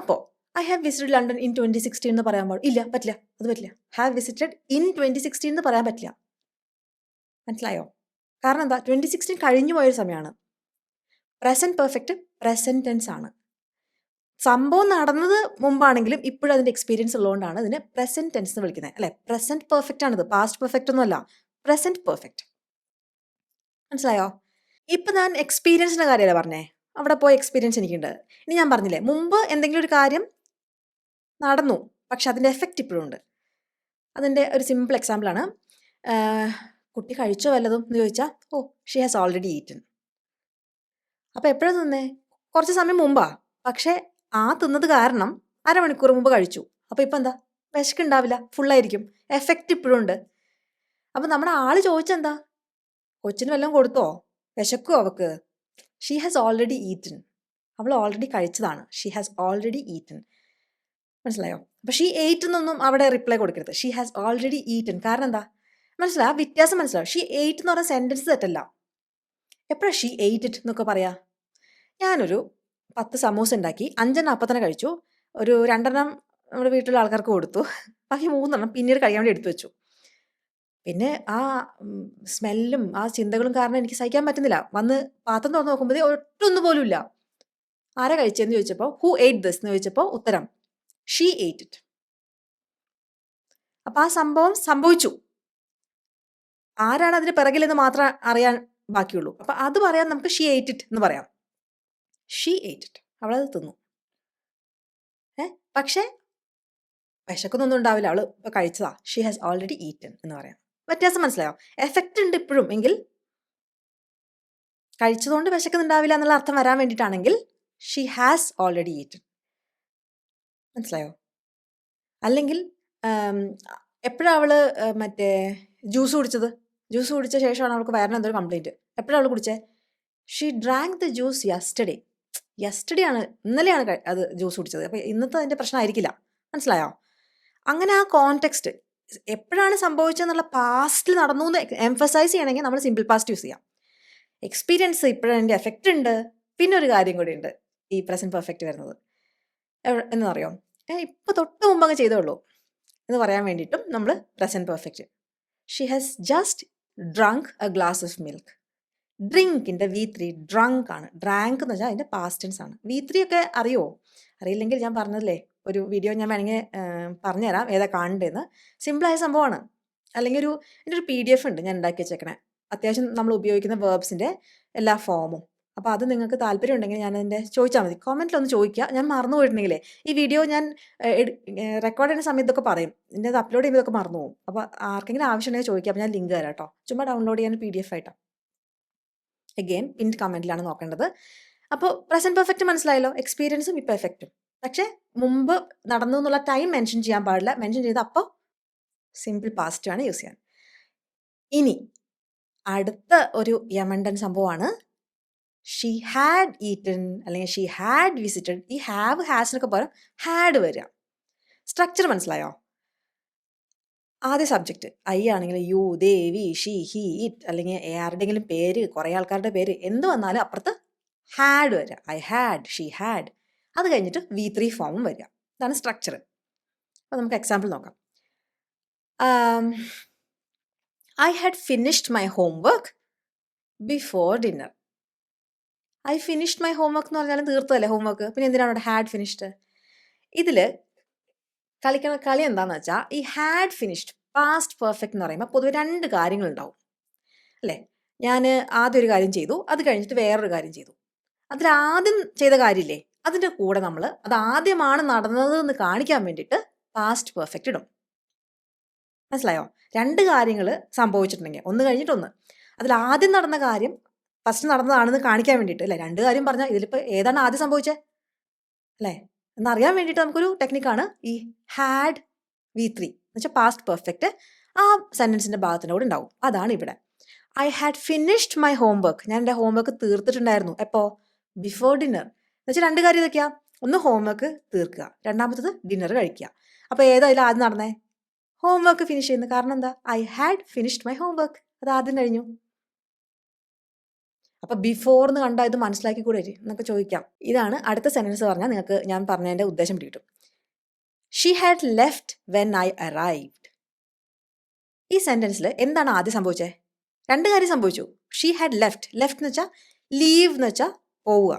അപ്പോൾ I have visited London in 2016 എന്ന് പറയാൻ ഇല്ല, പറ്റില്ല, അത് പറ്റില്ല. ഹാവ് വിസിറ്റഡ് ഇൻ 2016 എന്ന് പറയാൻ പറ്റില്ല. മനസ്സിലായോ? കാരണം എന്താ? 2016 കഴിഞ്ഞു പോയൊരു സമയമാണ്. പ്രസൻറ്റ് പെർഫെക്റ്റ് പ്രസൻറ്റ് ടെൻസ് ആണ്. സംഭവം നടന്നത് മുമ്പാണെങ്കിലും ഇപ്പോഴും അതിൻ്റെ എക്സ്പീരിയൻസ് ഉള്ളതുകൊണ്ടാണ് ഇതിനെ പ്രസൻറ്റ് ടെൻസ് എന്ന് വിളിക്കുന്നത്, അല്ലേ? പ്രസൻറ്റ് പെർഫെക്റ്റ് ആണിത്, പാസ്റ്റ് പെർഫെക്റ്റ് ഒന്നും അല്ല, പ്രസൻറ്റ് പെർഫെക്റ്റ്. മനസ്സിലായോ? ഇപ്പം ഞാൻ എക്സ്പീരിയൻസിൻ്റെ കാര്യമല്ല പറഞ്ഞേ, അവിടെ പോയ എക്സ്പീരിയൻസ് എനിക്കുണ്ട്. ഇനി ഞാൻ പറഞ്ഞില്ലേ, മുമ്പ് എന്തെങ്കിലും ഒരു കാര്യം നടന്നു പക്ഷെ അതിൻ്റെ എഫക്റ്റ് ഇപ്പോഴും ഉണ്ട്. അതിൻ്റെ ഒരു സിമ്പിൾ എക്സാമ്പിളാണ്, കുട്ടി കഴിച്ചോ വല്ലതും എന്ന് ചോദിച്ചാൽ, ഷീ ഹാസ് ഓൾറെഡി ഈറ്റൻ. അപ്പോൾ എപ്പോഴാണ് തിന്നേ? കുറച്ച് സമയം മുമ്പാ, പക്ഷേ ആ തിന്നത് കാരണം അരമണിക്കൂർ മുമ്പ് കഴിച്ചു. അപ്പോൾ ഇപ്പം എന്താ? വിശക്കുണ്ടാവില്ല, ഫുള്ളായിരിക്കും, എഫക്റ്റ് ഇപ്പോഴും ഉണ്ട്. അപ്പം നമ്മുടെ ആള് ചോദിച്ചെന്താ? കൊച്ചിന് വല്ലതും കൊടുത്തോ? വിശക്കുമോ അവൾക്ക്? She has already eaten. അവൾ ഓൾറെഡി കഴിച്ചതാണ്. She has already eaten. മനസ്സിലായോ? അപ്പോൾ ഷീ എയ്റ്റ് എന്നൊന്നും അവിടെ റിപ്ലൈ കൊടുക്കരുത്. She has already eaten. കാരണം എന്താ മനസ്സിലാവും, ആ വ്യത്യാസം മനസ്സിലാവും. ഷീ എയ്റ്റ് എന്ന് പറഞ്ഞ സെൻറ്റൻസ് തെറ്റല്ല. എപ്പോഴാണ് ഷീ എയ്റ്റ് ഇറ്റ് എന്നൊക്കെ പറയാ? ഞാനൊരു 10 സമൂസ ഉണ്ടാക്കി, 5എണ്ണം അപ്പം തന്നെ കഴിച്ചു, ഒരു 2എണ്ണം നമ്മുടെ വീട്ടിലുള്ള ആൾക്കാർക്ക് കൊടുത്തു, ബാക്കി 3എണ്ണം പിന്നീട് കഴിയാൻ വേണ്ടി എടുത്തു വെച്ചു. പിന്നെ ആ സ്മെല്ലും ആ ചിന്തകളും കാരണം എനിക്ക് സഹിക്കാൻ പറ്റുന്നില്ല. വന്ന് പാത്രം തുറന്ന് നോക്കുമ്പോഴേ ഒറ്റൊന്നു പോലും ഇല്ല. ആരാ കഴിച്ചതെന്ന് ചോദിച്ചപ്പോൾ ഹൂ എയ്റ്റ് ദിസ് എന്ന് ചോദിച്ചപ്പോൾ ഉത്തരം ഷീ എയ്റ്റ് ഇറ്റ്. അപ്പം ആ സംഭവം സംഭവിച്ചു. ആരാണ് അതിന് പിറകിലെന്ന് മാത്രം അറിയാൻ ബാക്കിയുള്ളൂ. അപ്പം അത് പറയാൻ നമുക്ക് ഷീ എയ്റ്റ് ഇറ്റ് എന്ന് പറയാം. ഷീ എയ്റ്റ് ഇറ്റ്, അവളത് തിന്നു. പക്ഷേ വിശക്കുന്നൊന്നും ഉണ്ടാവില്ല, അവൾ ഇപ്പോൾ കഴിച്ചതാ. ഷീ ഹാസ് ഓൾറെഡി ഈറ്റൻ എന്ന് പറയാം. വ്യത്യാസം മനസ്സിലായോ? എഫക്റ്റ് ഉണ്ട് ഇപ്പോഴും, എങ്കിൽ കഴിച്ചതുകൊണ്ട് വിശക്കുന്നുണ്ടാവില്ല എന്നുള്ള അർത്ഥം വരാൻ വേണ്ടിയിട്ടാണെങ്കിൽ ഷീ ഹാസ് ഓൾറെഡി ഈറ്റൻ. മനസ്സിലായോ? അല്ലെങ്കിൽ എപ്പോഴാണ് അവൾ മറ്റേ ജ്യൂസ് കുടിച്ചത്? ജ്യൂസ് കുടിച്ച ശേഷമാണ് അവൾക്ക് വയറിന് എന്തൊരു കംപ്ലൈൻറ്റ്. എപ്പോഴാണ് അവൾ കുടിച്ചത്? She drank the juice yesterday. Yesterday ആണ്, ഇന്നലെയാണ് അത് ജ്യൂസ് കുടിച്ചത്. അപ്പോൾ ഇന്നത്തെ അതിൻ്റെ പ്രശ്നമായിരിക്കില്ല. മനസ്സിലായോ? അങ്ങനെ ആ കോണ്ടെക്സ്റ്റ് എപ്പോഴാണ് സംഭവിച്ചതെന്നുള്ള പാസ്റ്റിൽ നടന്നു എന്ന് എംഫസൈസ് ചെയ്യണമെങ്കിൽ നമ്മൾ സിമ്പിൾ പാസ്റ്റ് യൂസ് ചെയ്യാം. എക്സ്പീരിയൻസ് ഇപ്പോഴതിൻ്റെ എഫക്റ്റ് ഉണ്ട്. പിന്നെ ഒരു കാര്യം കൂടി ഉണ്ട് ഈ പ്രസൻറ്റ് പെർഫെക്റ്റ് വരുന്നത് എന്നറിയോ? ഇപ്പോൾ തൊട്ട് മുമ്പ് അങ്ങ് ചെയ്തേ ഉള്ളൂ എന്ന് പറയാൻ വേണ്ടിയിട്ടും നമ്മൾ present perfect. She has just drunk a glass of milk. ഡ്രിങ്കിൻ്റെ V3 ഡ്രങ്ക് ആണ്. ഡ്രാങ്ക് എന്ന് വെച്ചാൽ അതിൻ്റെ പാസ്റ്റ് ടെൻസ് ആണ്. V3 ഒക്കെ അറിയോ? അറിയില്ലെങ്കിൽ ഞാൻ പറഞ്ഞതല്ലേ, ഒരു വീഡിയോ ഞാൻ വേണമെങ്കിൽ പറഞ്ഞുതരാം ഏതാ കാണേണ്ടതെന്ന്. സിമ്പിളായ സംഭവമാണ്. അല്ലെങ്കിൽ എൻ്റെ ഒരു PDF ഉണ്ട് ഞാൻ ഉണ്ടാക്കി വെച്ചേക്കണേ, അത്യാവശ്യം നമ്മൾ ഉപയോഗിക്കുന്ന വേർബ്സിൻ്റെ എല്ലാ ഫോമും. അപ്പോൾ അത് നിങ്ങൾക്ക് താല്പര്യം ഉണ്ടെങ്കിൽ ഞാൻ അതിൻ്റെ ചോദിച്ചാൽ മതി, കോമെൻറ്റിലൊന്ന് ചോദിക്കുക. ഞാൻ മറന്നു പോയിട്ടുണ്ടെങ്കിലേ ഈ വീഡിയോ ഞാൻ റെക്കോർഡ് ചെയ്യുന്ന സമയത്തൊക്കെ പറയും, എൻ്റെ അത് അപ്ലോഡ് ചെയ്യുന്നതൊക്കെ മറന്നു പോകും. അപ്പോൾ ആർക്കെങ്കിലും ആവശ്യമുണ്ടെങ്കിൽ ചോദിക്കുക. അപ്പോൾ ഞാൻ ലിങ്ക് തരാം കേട്ടോ. ചുമ്മാ ഡൗൺലോഡ് ചെയ്യാൻ PDF ആയിട്ടാണ്. അഗെയിൻ പിൻ കമൻറ്റിലാണ് നോക്കേണ്ടത്. അപ്പോൾ പ്രസൻറ്റ് പെർഫെക്റ്റ് മനസ്സിലായല്ലോ, എക്സ്പീരിയൻസും ഇപ്പോൾ എഫക്റ്റും. പക്ഷേ മുമ്പ് നടന്നു എന്നുള്ള ടൈം മെൻഷൻ ചെയ്യാൻ പാടില്ല. മെൻഷൻ ചെയ്ത് അപ്പോൾ സിമ്പിൾ പാസ്റ്റ് ആണ് യൂസ് ചെയ്യാൻ. ഇനി അടുത്ത ഒരു യമണ്ടൻ സംഭവമാണ് ഷീ ഹാഡ് ഈറ്റൻ അല്ലെങ്കിൽ ഷീ ഹാഡ് വിസിറ്റഡ്. ഈ ഹാവ് ഹാസിനൊക്കെ പകരം ഹാഡ് വരിക. സ്ട്രക്ചർ മനസ്സിലായോ? ആദ്യ സബ്ജക്റ്റ് ഐ ആണെങ്കിൽ you, they, we, she, he, it, അല്ലെങ്കിൽ ആരുടെയെങ്കിലും പേര്, കുറേ ആൾക്കാരുടെ പേര് എന്ത് വന്നാലും അപ്പുറത്ത് ഹാഡ് വരിക. I had, she had. അത് കഴിഞ്ഞിട്ട് V3 ഫോമും വരിക. ഇതാണ് സ്ട്രക്ചർ. അപ്പോൾ നമുക്ക് എക്സാമ്പിൾ നോക്കാം. I had finished my homework before dinner. I finished my homework എന്ന് പറഞ്ഞാലും തീർത്തതല്ലേ ഹോംവർക്ക്, പിന്നെ എന്തിനാണ് അവിടെ ഹാഡ് ഫിനിഷ്ഡ്? ഇതിൽ കളിക്കണ കളി എന്താണെന്ന് വെച്ചാൽ ഈ ഹാഡ് ഫിനിഷ്ഡ് പാസ്റ്റ് പെർഫെക്റ്റ് എന്ന് പറയുമ്പോൾ പൊതുവെ 2 കാര്യങ്ങളുണ്ടാവും അല്ലേ? ഞാൻ ആദ്യം ഒരു കാര്യം ചെയ്തു, അത് കഴിഞ്ഞിട്ട് വേറൊരു കാര്യം ചെയ്തു. അതിലാദ്യം ചെയ്ത കാര്യമില്ലേ, അതിൻ്റെ കൂടെ നമ്മൾ അത് ആദ്യമാണ് നടന്നത് എന്ന് കാണിക്കാൻ വേണ്ടിയിട്ട് പാസ്റ്റ് പെർഫെക്റ്റ് ഇടും. മനസ്സിലായോ? 2 കാര്യങ്ങൾ സംഭവിച്ചിട്ടുണ്ടെങ്കിൽ ഒന്ന് കഴിഞ്ഞിട്ട് ഒന്ന്, അതിലാദ്യം നടന്ന കാര്യം ഫസ്റ്റ് നടന്നതാണെന്ന് കാണിക്കാൻ വേണ്ടിയിട്ട് അല്ലേ? 2 കാര്യം പറഞ്ഞാൽ ഇതിലിപ്പോൾ ഏതാണ് ആദ്യം സംഭവിച്ചത് അല്ലേ എന്നറിയാൻ വേണ്ടിയിട്ട് നമുക്കൊരു ടെക്നിക്കാണ് ഈ ഹാഡ് V3 എന്ന് വെച്ചാൽ പാസ്റ്റ് പെർഫെക്റ്റ് ആ സെൻറ്റൻസിൻ്റെ ഭാഗത്തിൻ്റെ കൂടെ ഉണ്ടാവും. അതാണ് ഇവിടെ. I had finished my homework. ഞാൻ എൻ്റെ ഹോംവർക്ക് തീർത്തിട്ടുണ്ടായിരുന്നു. എപ്പോൾ? Before dinner. എന്ന് വെച്ചാൽ 2 കാര്യം ഇതൊക്കെയാ. ഒന്ന് ഹോംവർക്ക് തീർക്കുക, രണ്ടാമത്തത് ഡിന്നർ കഴിക്കുക. അപ്പോൾ ഏതായാലും ആദ്യം നടന്നേ? ഹോംവർക്ക് ഫിനിഷ് ചെയ്യുന്നത്. കാരണം എന്താ? I had finished my homework. അത് ആദ്യം കഴിഞ്ഞു. അപ്പോൾ ബിഫോർ എന്ന് കണ്ടാൽ ഇത് മനസ്സിലാക്കി കൂടെ എന്നൊക്കെ ചോദിക്കാം. ഇതാണ് അടുത്ത സെൻറ്റൻസ് പറഞ്ഞാൽ നിങ്ങൾക്ക് ഞാൻ പറഞ്ഞതിൻ്റെ ഉദ്ദേശം പിടികിട്ടും. She had left when I arrived. ഈ സെൻറ്റൻസിൽ എന്താണ് ആദ്യം സംഭവിച്ചത്? 2 കാര്യം സംഭവിച്ചു. She had left. ലെഫ്റ്റ് എന്ന് വെച്ചാൽ ലീവ് എന്ന് വെച്ചാൽ പോവുക,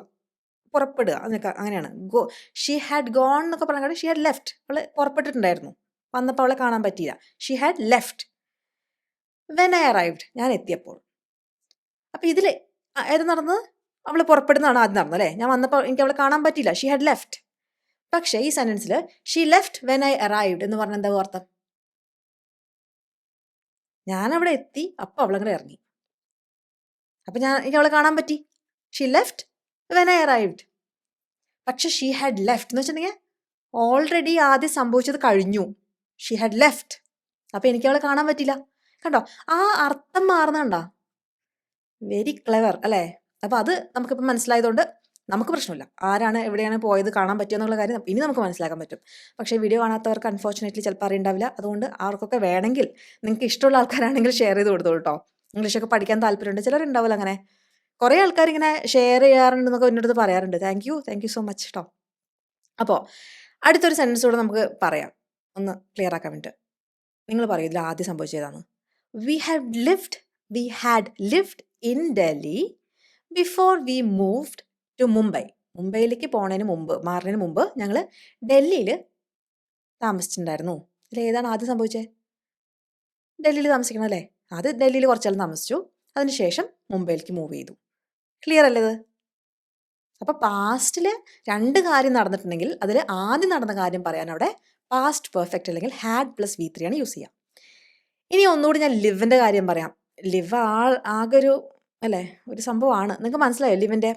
പുറപ്പെടുക, എന്നൊക്കെ അങ്ങനെയാണ്. ഗോ. ഷീ ഹാഡ് ഗോൺ എന്നൊക്കെ പറഞ്ഞാൽ ഷീ ഹാഡ് ലെഫ്റ്റ്. അവൾ പുറപ്പെട്ടിട്ടുണ്ടായിരുന്നു, വന്നപ്പോൾ അവളെ കാണാൻ പറ്റിയില്ല. She had left when I arrived. ഞാൻ എത്തിയപ്പോൾ. അപ്പോൾ ഇതിൽ ഏത് നടന്നത്? അവൾ പുറപ്പെടുന്നതാണ് ആദ്യം നടന്നത് അല്ലേ? ഞാൻ വന്നപ്പോൾ എനിക്ക് അവളെ കാണാൻ പറ്റിയില്ല. She had left. പക്ഷേ ഈ സെൻറ്റൻസിൽ she left when I arrived എന്ന് പറഞ്ഞാൽ എന്താ അർത്ഥം? ഞാനവിടെ എത്തി, അപ്പോൾ അവളങ്ങനെ ഇറങ്ങി. അപ്പം എനിക്ക് അവളെ കാണാൻ പറ്റി. She left when I arrived. പക്ഷെ ഷീ ഹാഡ് ലെഫ്റ്റ് എന്ന് വെച്ചിട്ടുണ്ടെങ്കിൽ ഓൾറെഡി ആദ്യം സംഭവിച്ചത് കഴിഞ്ഞു. She had left. അപ്പോൾ എനിക്ക് അവളെ കാണാൻ പറ്റില്ല. കണ്ടോ ആ അർത്ഥം മാറുന്നുണ്ടോ? വെരി ക്ലെവർ അല്ലേ? അപ്പോൾ അത് നമുക്കിപ്പോൾ മനസ്സിലായതുകൊണ്ട് നമുക്ക് പ്രശ്നമില്ല. ആരാണ് എവിടെയാണ് പോയത് കാണാൻ പറ്റിയെന്നുള്ള കാര്യം ഇനി നമുക്ക് മനസ്സിലാക്കാൻ പറ്റും. പക്ഷേ വീഡിയോ കാണാത്തവർക്ക് അൺഫോർച്യുനേറ്റ്ലി ചിലപ്പോൾ അറിയുണ്ടാവില്ല. അതുകൊണ്ട് ആർക്കൊക്കെ വേണമെങ്കിൽ നിങ്ങൾക്ക് ഇഷ്ടമുള്ള ആൾക്കാരാണെങ്കിൽ ഷെയർ ചെയ്ത് കൊടുത്തോളൂ കേട്ടോ. ഇംഗ്ലീഷൊക്കെ പഠിക്കാൻ താല്പര്യമുണ്ട്. ചിലരുണ്ടാവില്ല അങ്ങനെ. കുറേ ആൾക്കാർ ഇങ്ങനെ ഷെയർ ചെയ്യാറുണ്ടെന്നൊക്കെ എൻ്റെ അടുത്ത് പറയാറുണ്ട്. താങ്ക് യു സോ മച്ച് കേട്ടോ. അപ്പോൾ അടുത്തൊരു സെൻറ്റൻസ് കൂടെ നമുക്ക് പറയാം, ഒന്ന് ക്ലിയർ ആക്കാൻ വേണ്ടിയിട്ട്. നിങ്ങൾ പറയൂ ഇതിൽ ആദ്യം സംഭവിച്ചതാണ്. We had lived in Delhi before we moved to Mumbai. മുംബൈയിലേക്ക് മാറുന്നതിന് മുമ്പ് ഞങ്ങൾ ഡൽഹിയിൽ താമസിച്ചിട്ടുണ്ടായിരുന്നു. ഇതിൽ ഏതാണ് ആദ്യം സംഭവിച്ചത്? ഡൽഹിയിൽ താമസിക്കണം അല്ലേ? അത് ഡൽഹിയിൽ കുറച്ചാലും താമസിച്ചു, അതിനുശേഷം മുംബൈയിലേക്ക് മൂവ് ചെയ്തു. ക്ലിയർ അല്ലേ ഇത്? അപ്പോൾ പാസ്റ്റിൽ 2 കാര്യം നടന്നിട്ടുണ്ടെങ്കിൽ അതിൽ ആദ്യം നടന്ന കാര്യം പറയാൻ അവിടെ പാസ്റ്റ് പെർഫെക്റ്റ് അല്ലെങ്കിൽ ഹാഡ് പ്ലസ് V3 ആണ് യൂസ് ചെയ്യുക. ഇനി ഒന്നുകൂടി ഞാൻ ലിവിൻ്റെ കാര്യം പറയാം. ലിവ് ആകെ ഒരു സംഭവമാണ്. നിങ്ങൾക്ക് മനസ്സിലായോ ലിവിൻ്റെ?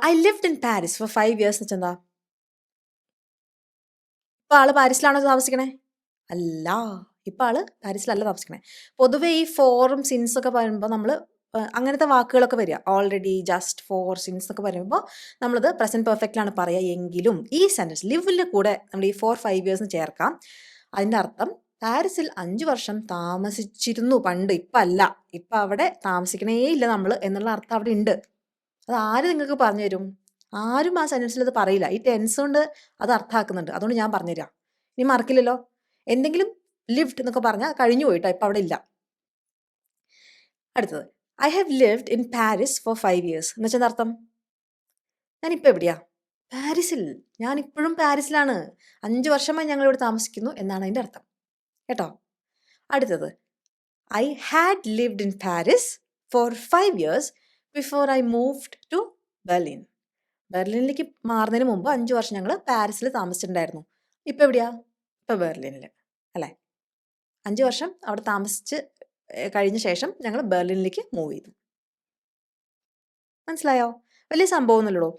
I lived in Paris for 5 years എന്ന് വെച്ചാൽ എന്താ? ഇപ്പോൾ ആള് പാരീസിലാണോ താമസിക്കണേ? അല്ല, ഇപ്പോൾ ആള് പാരീസിലല്ല താമസിക്കണേ. പൊതുവെ ഈ ഫോറും സിൻസൊക്കെ പറയുമ്പോൾ നമ്മൾ അങ്ങനത്തെ വാക്കുകളൊക്കെ വരിക, ഓൾറെഡി, ജസ്റ്റ്, ഫോർ, സിൻസ് എന്നൊക്കെ പറയുമ്പോൾ നമ്മളത് പ്രസൻറ്റ് പെർഫെക്റ്റിലാണ് പറയുക. എങ്കിലും ഈ സെൻറ്റൻസ് ലിവിൻ്റെ കൂടെ നമ്മൾ ഈ 4-5 years ചേർക്കാം. അതിൻ്റെ അർത്ഥം പാരീസിൽ 5 വർഷം താമസിച്ചിരുന്നു പണ്ട്, ഇപ്പം അല്ല, ഇപ്പം അവിടെ താമസിക്കണേ ഇല്ല നമ്മൾ എന്നുള്ള അർത്ഥം അവിടെ ഉണ്ട്. അത് ആര് നിങ്ങൾക്ക് പറഞ്ഞു തരും? ആരും ആ സെൻറ്റൻസിൽ അത് പറയില്ല. ഈ ടെൻസ് കൊണ്ട് അത് അർത്ഥമാക്കുന്നുണ്ട്. അതുകൊണ്ട് ഞാൻ പറഞ്ഞുതരാം. ഇനി മറക്കില്ലല്ലോ. എന്തെങ്കിലും ലിവ്ഡ് എന്നൊക്കെ പറഞ്ഞാൽ കഴിഞ്ഞു പോയിട്ടോ, ഇപ്പം അവിടെ ഇല്ല. അടുത്തത്, I have lived in Paris for 5 years എന്ന് വെച്ചാൽ അർത്ഥം ഞാനിപ്പോൾ എവിടെയാ? പാരീസിൽ. ഞാൻ ഇപ്പോഴും പാരീസിലാണ്. 5 വർഷമായി ഞങ്ങൾ ഇവിടെ താമസിക്കുന്നു എന്നാണ് അതിൻ്റെ അർത്ഥം കേട്ടോ. അടുത്തത്, I had lived in Paris for 5 years before I moved to Berlin. ബെർലിനിലേക്ക് മാറുന്നതിന് മുമ്പ് 5 വർഷം ഞങ്ങൾ പാരീസിൽ താമസിച്ചിട്ടുണ്ടായിരുന്നു. ഇപ്പം എവിടെയാ? ഇപ്പം ബെർലിനിൽ അല്ലേ. 5 വർഷം അവിടെ താമസിച്ച് കഴിഞ്ഞ ശേഷം ഞങ്ങൾ ബെർലിനിലേക്ക് മൂവ് ചെയ്തു. മനസ്സിലായോ? വലിയ സംഭവമൊന്നുമില്ലടോ.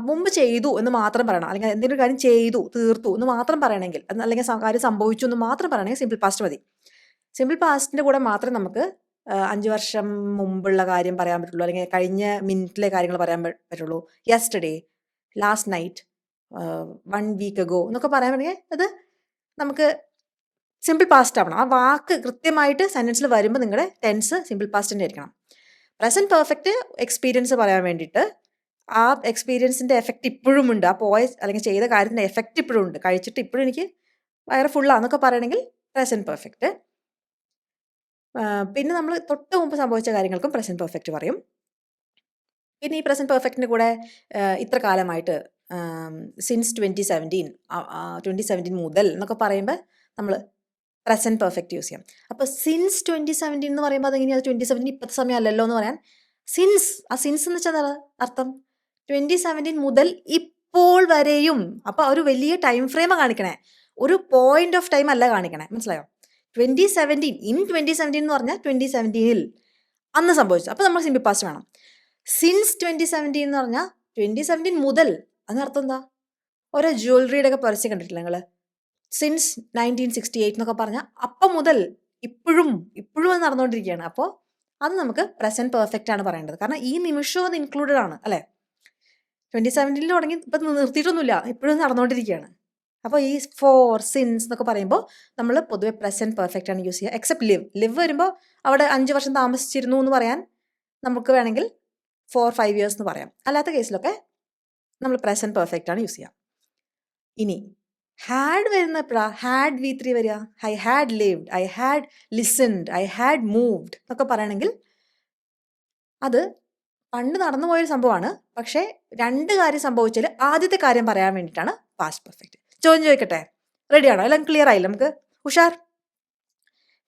മുമ്പ് ചെയ്തു എന്ന് മാത്രം പറയണം, അല്ലെങ്കിൽ എന്തെങ്കിലും കാര്യം ചെയ്തു തീർത്തു എന്ന് മാത്രം പറയണമെങ്കിൽ, അല്ലെങ്കിൽ കാര്യം സംഭവിച്ചു എന്ന് മാത്രം പറയണമെങ്കിൽ സിമ്പിൾ പാസ്റ്റ് മതി. സിമ്പിൾ പാസ്റ്റിൻ്റെ കൂടെ മാത്രമേ നമുക്ക് 5 വർഷം മുമ്പുള്ള കാര്യം പറയാൻ പറ്റുള്ളൂ, അല്ലെങ്കിൽ കഴിഞ്ഞ മിനിറ്റിലെ കാര്യങ്ങൾ പറയാൻ പറ്റുള്ളൂ. Yesterday, last night, 1 week ago എന്നൊക്കെ പറയാൻ വേണമെങ്കിൽ അത് നമുക്ക് സിമ്പിൾ പാസ്റ്റ് ആവണം. ആ വാക്ക് കൃത്യമായിട്ട് സെൻറ്റൻസിൽ വരുമ്പോൾ നിങ്ങളുടെ ടെൻസ് സിമ്പിൾ പാസ്റ്റിൻ്റെ ആയിരിക്കണം. പ്രസൻറ്റ് പെർഫെക്റ്റ് എക്സ്പീരിയൻസ് പറയാൻ വേണ്ടിയിട്ട് ആ എക്സ്പീരിയൻസിൻ്റെ എഫക്റ്റ് ഇപ്പോഴും ഉണ്ട്, ആ പോയ അല്ലെങ്കിൽ ചെയ്ത കാര്യത്തിൻ്റെ എഫക്റ്റ് ഇപ്പോഴും ഉണ്ട്, കഴിച്ചിട്ട് ഇപ്പോഴും എനിക്ക് വയറ് ഫുള്ളാന്നൊക്കെ പറയണമെങ്കിൽ പ്രസൻറ്റ് പെർഫെക്റ്റ്. പിന്നെ നമ്മൾ തൊട്ട് മുമ്പ് സംഭവിച്ച കാര്യങ്ങൾക്കും പ്രസൻറ്റ് പെർഫെക്റ്റ് പറയും. പിന്നെ ഈ പ്രസൻറ്റ് പെർഫെക്റ്റിൻ്റെ കൂടെ ഇത്ര കാലമായിട്ട് സിൻസ് 2017 മുതൽ എന്നൊക്കെ പറയുമ്പോൾ നമ്മൾ പ്രസൻറ്റ് പെർഫെക്റ്റ് യൂസ് ചെയ്യാം. അപ്പോൾ സിൻസ് 2017 എന്ന് പറയുമ്പോൾ അതെങ്ങനെയാണ്? 2017 ഇപ്പോഴത്തെ സമയമല്ലല്ലോ എന്ന് പറയാൻ സിൻസ്. ആ സിൻസ് എന്ന് വെച്ചാൽ അർത്ഥം 2017 മുതൽ ഇപ്പോൾ വരെയും. അപ്പോൾ ഒരു വലിയ ടൈം ഫ്രെയിമാണ് കാണിക്കണേ, ഒരു പോയിന്റ് ഓഫ് ടൈം അല്ല കാണിക്കണേ. മനസ്സിലായോ? 2017 എന്ന് പറഞ്ഞാൽ 2017 അന്ന് സംഭവിച്ചു. അപ്പോൾ നമ്മൾ സിമ്പിൾ പാസ്റ്റ് വേണം. സിൻസ് 2017 എന്ന് പറഞ്ഞാൽ 2017 മുതൽ. അതിനർത്ഥം എന്താ? ഓരോ ജ്വല്ലറിയുടെ ഒക്കെ പരസ്യം കണ്ടിട്ടില്ല നിങ്ങൾ? സിൻസ് 1968 എന്നൊക്കെ പറഞ്ഞാൽ അപ്പം മുതൽ ഇപ്പോഴും അത് നടന്നുകൊണ്ടിരിക്കുകയാണ്. അപ്പോൾ അത് നമുക്ക് പ്രസൻറ്റ് പെർഫെക്റ്റ് ആണ് പറയേണ്ടത്. കാരണം ഈ നിമിഷവും അത് ഇൻക്ലൂഡഡ് ആണ് അല്ലേ. 2017 തുടങ്ങി ഇപ്പം നിർത്തിയിട്ടൊന്നുമില്ല, ഇപ്പോഴും നടന്നുകൊണ്ടിരിക്കുകയാണ്. അപ്പോൾ ഈ ഫോർ, സിൻസ് എന്നൊക്കെ പറയുമ്പോൾ നമ്മൾ പൊതുവെ പ്രസൻറ്റ് പെർഫെക്റ്റ് ആണ് യൂസ് ചെയ്യുക. എക്സെപ്റ്റ് ലിവ് വരുമ്പോൾ അവിടെ 5 വർഷം താമസിച്ചിരുന്നു എന്ന് പറയാൻ നമുക്ക് വേണമെങ്കിൽ 4-5 years എന്ന് പറയാം. അല്ലാത്ത കേസിലൊക്കെ നമ്മൾ പ്രസൻറ്റ് പെർഫെക്റ്റ് ആണ് യൂസ് ചെയ്യുക. ഇനി ഹാഡ് വരുന്നപ്പോഴാണ് ഹാഡ് V3 വരിക. I had lived, I had listened, I had moved എന്നൊക്കെ പറയണമെങ്കിൽ അത് പണ്ട് നടന്നു പോയൊരു സംഭവമാണ്. പക്ഷേ 2 കാര്യം സംഭവിച്ചാൽ ആദ്യത്തെ കാര്യം പറയാൻ വേണ്ടിയിട്ടാണ് പാസ്റ്റ് പെർഫെക്റ്റ്. ചോദ്യം ചോദിക്കട്ടെ? റെഡിയാണോ? എല്ലാം ക്ലിയർ ആയില്ല? നമുക്ക് ഉഷാർ,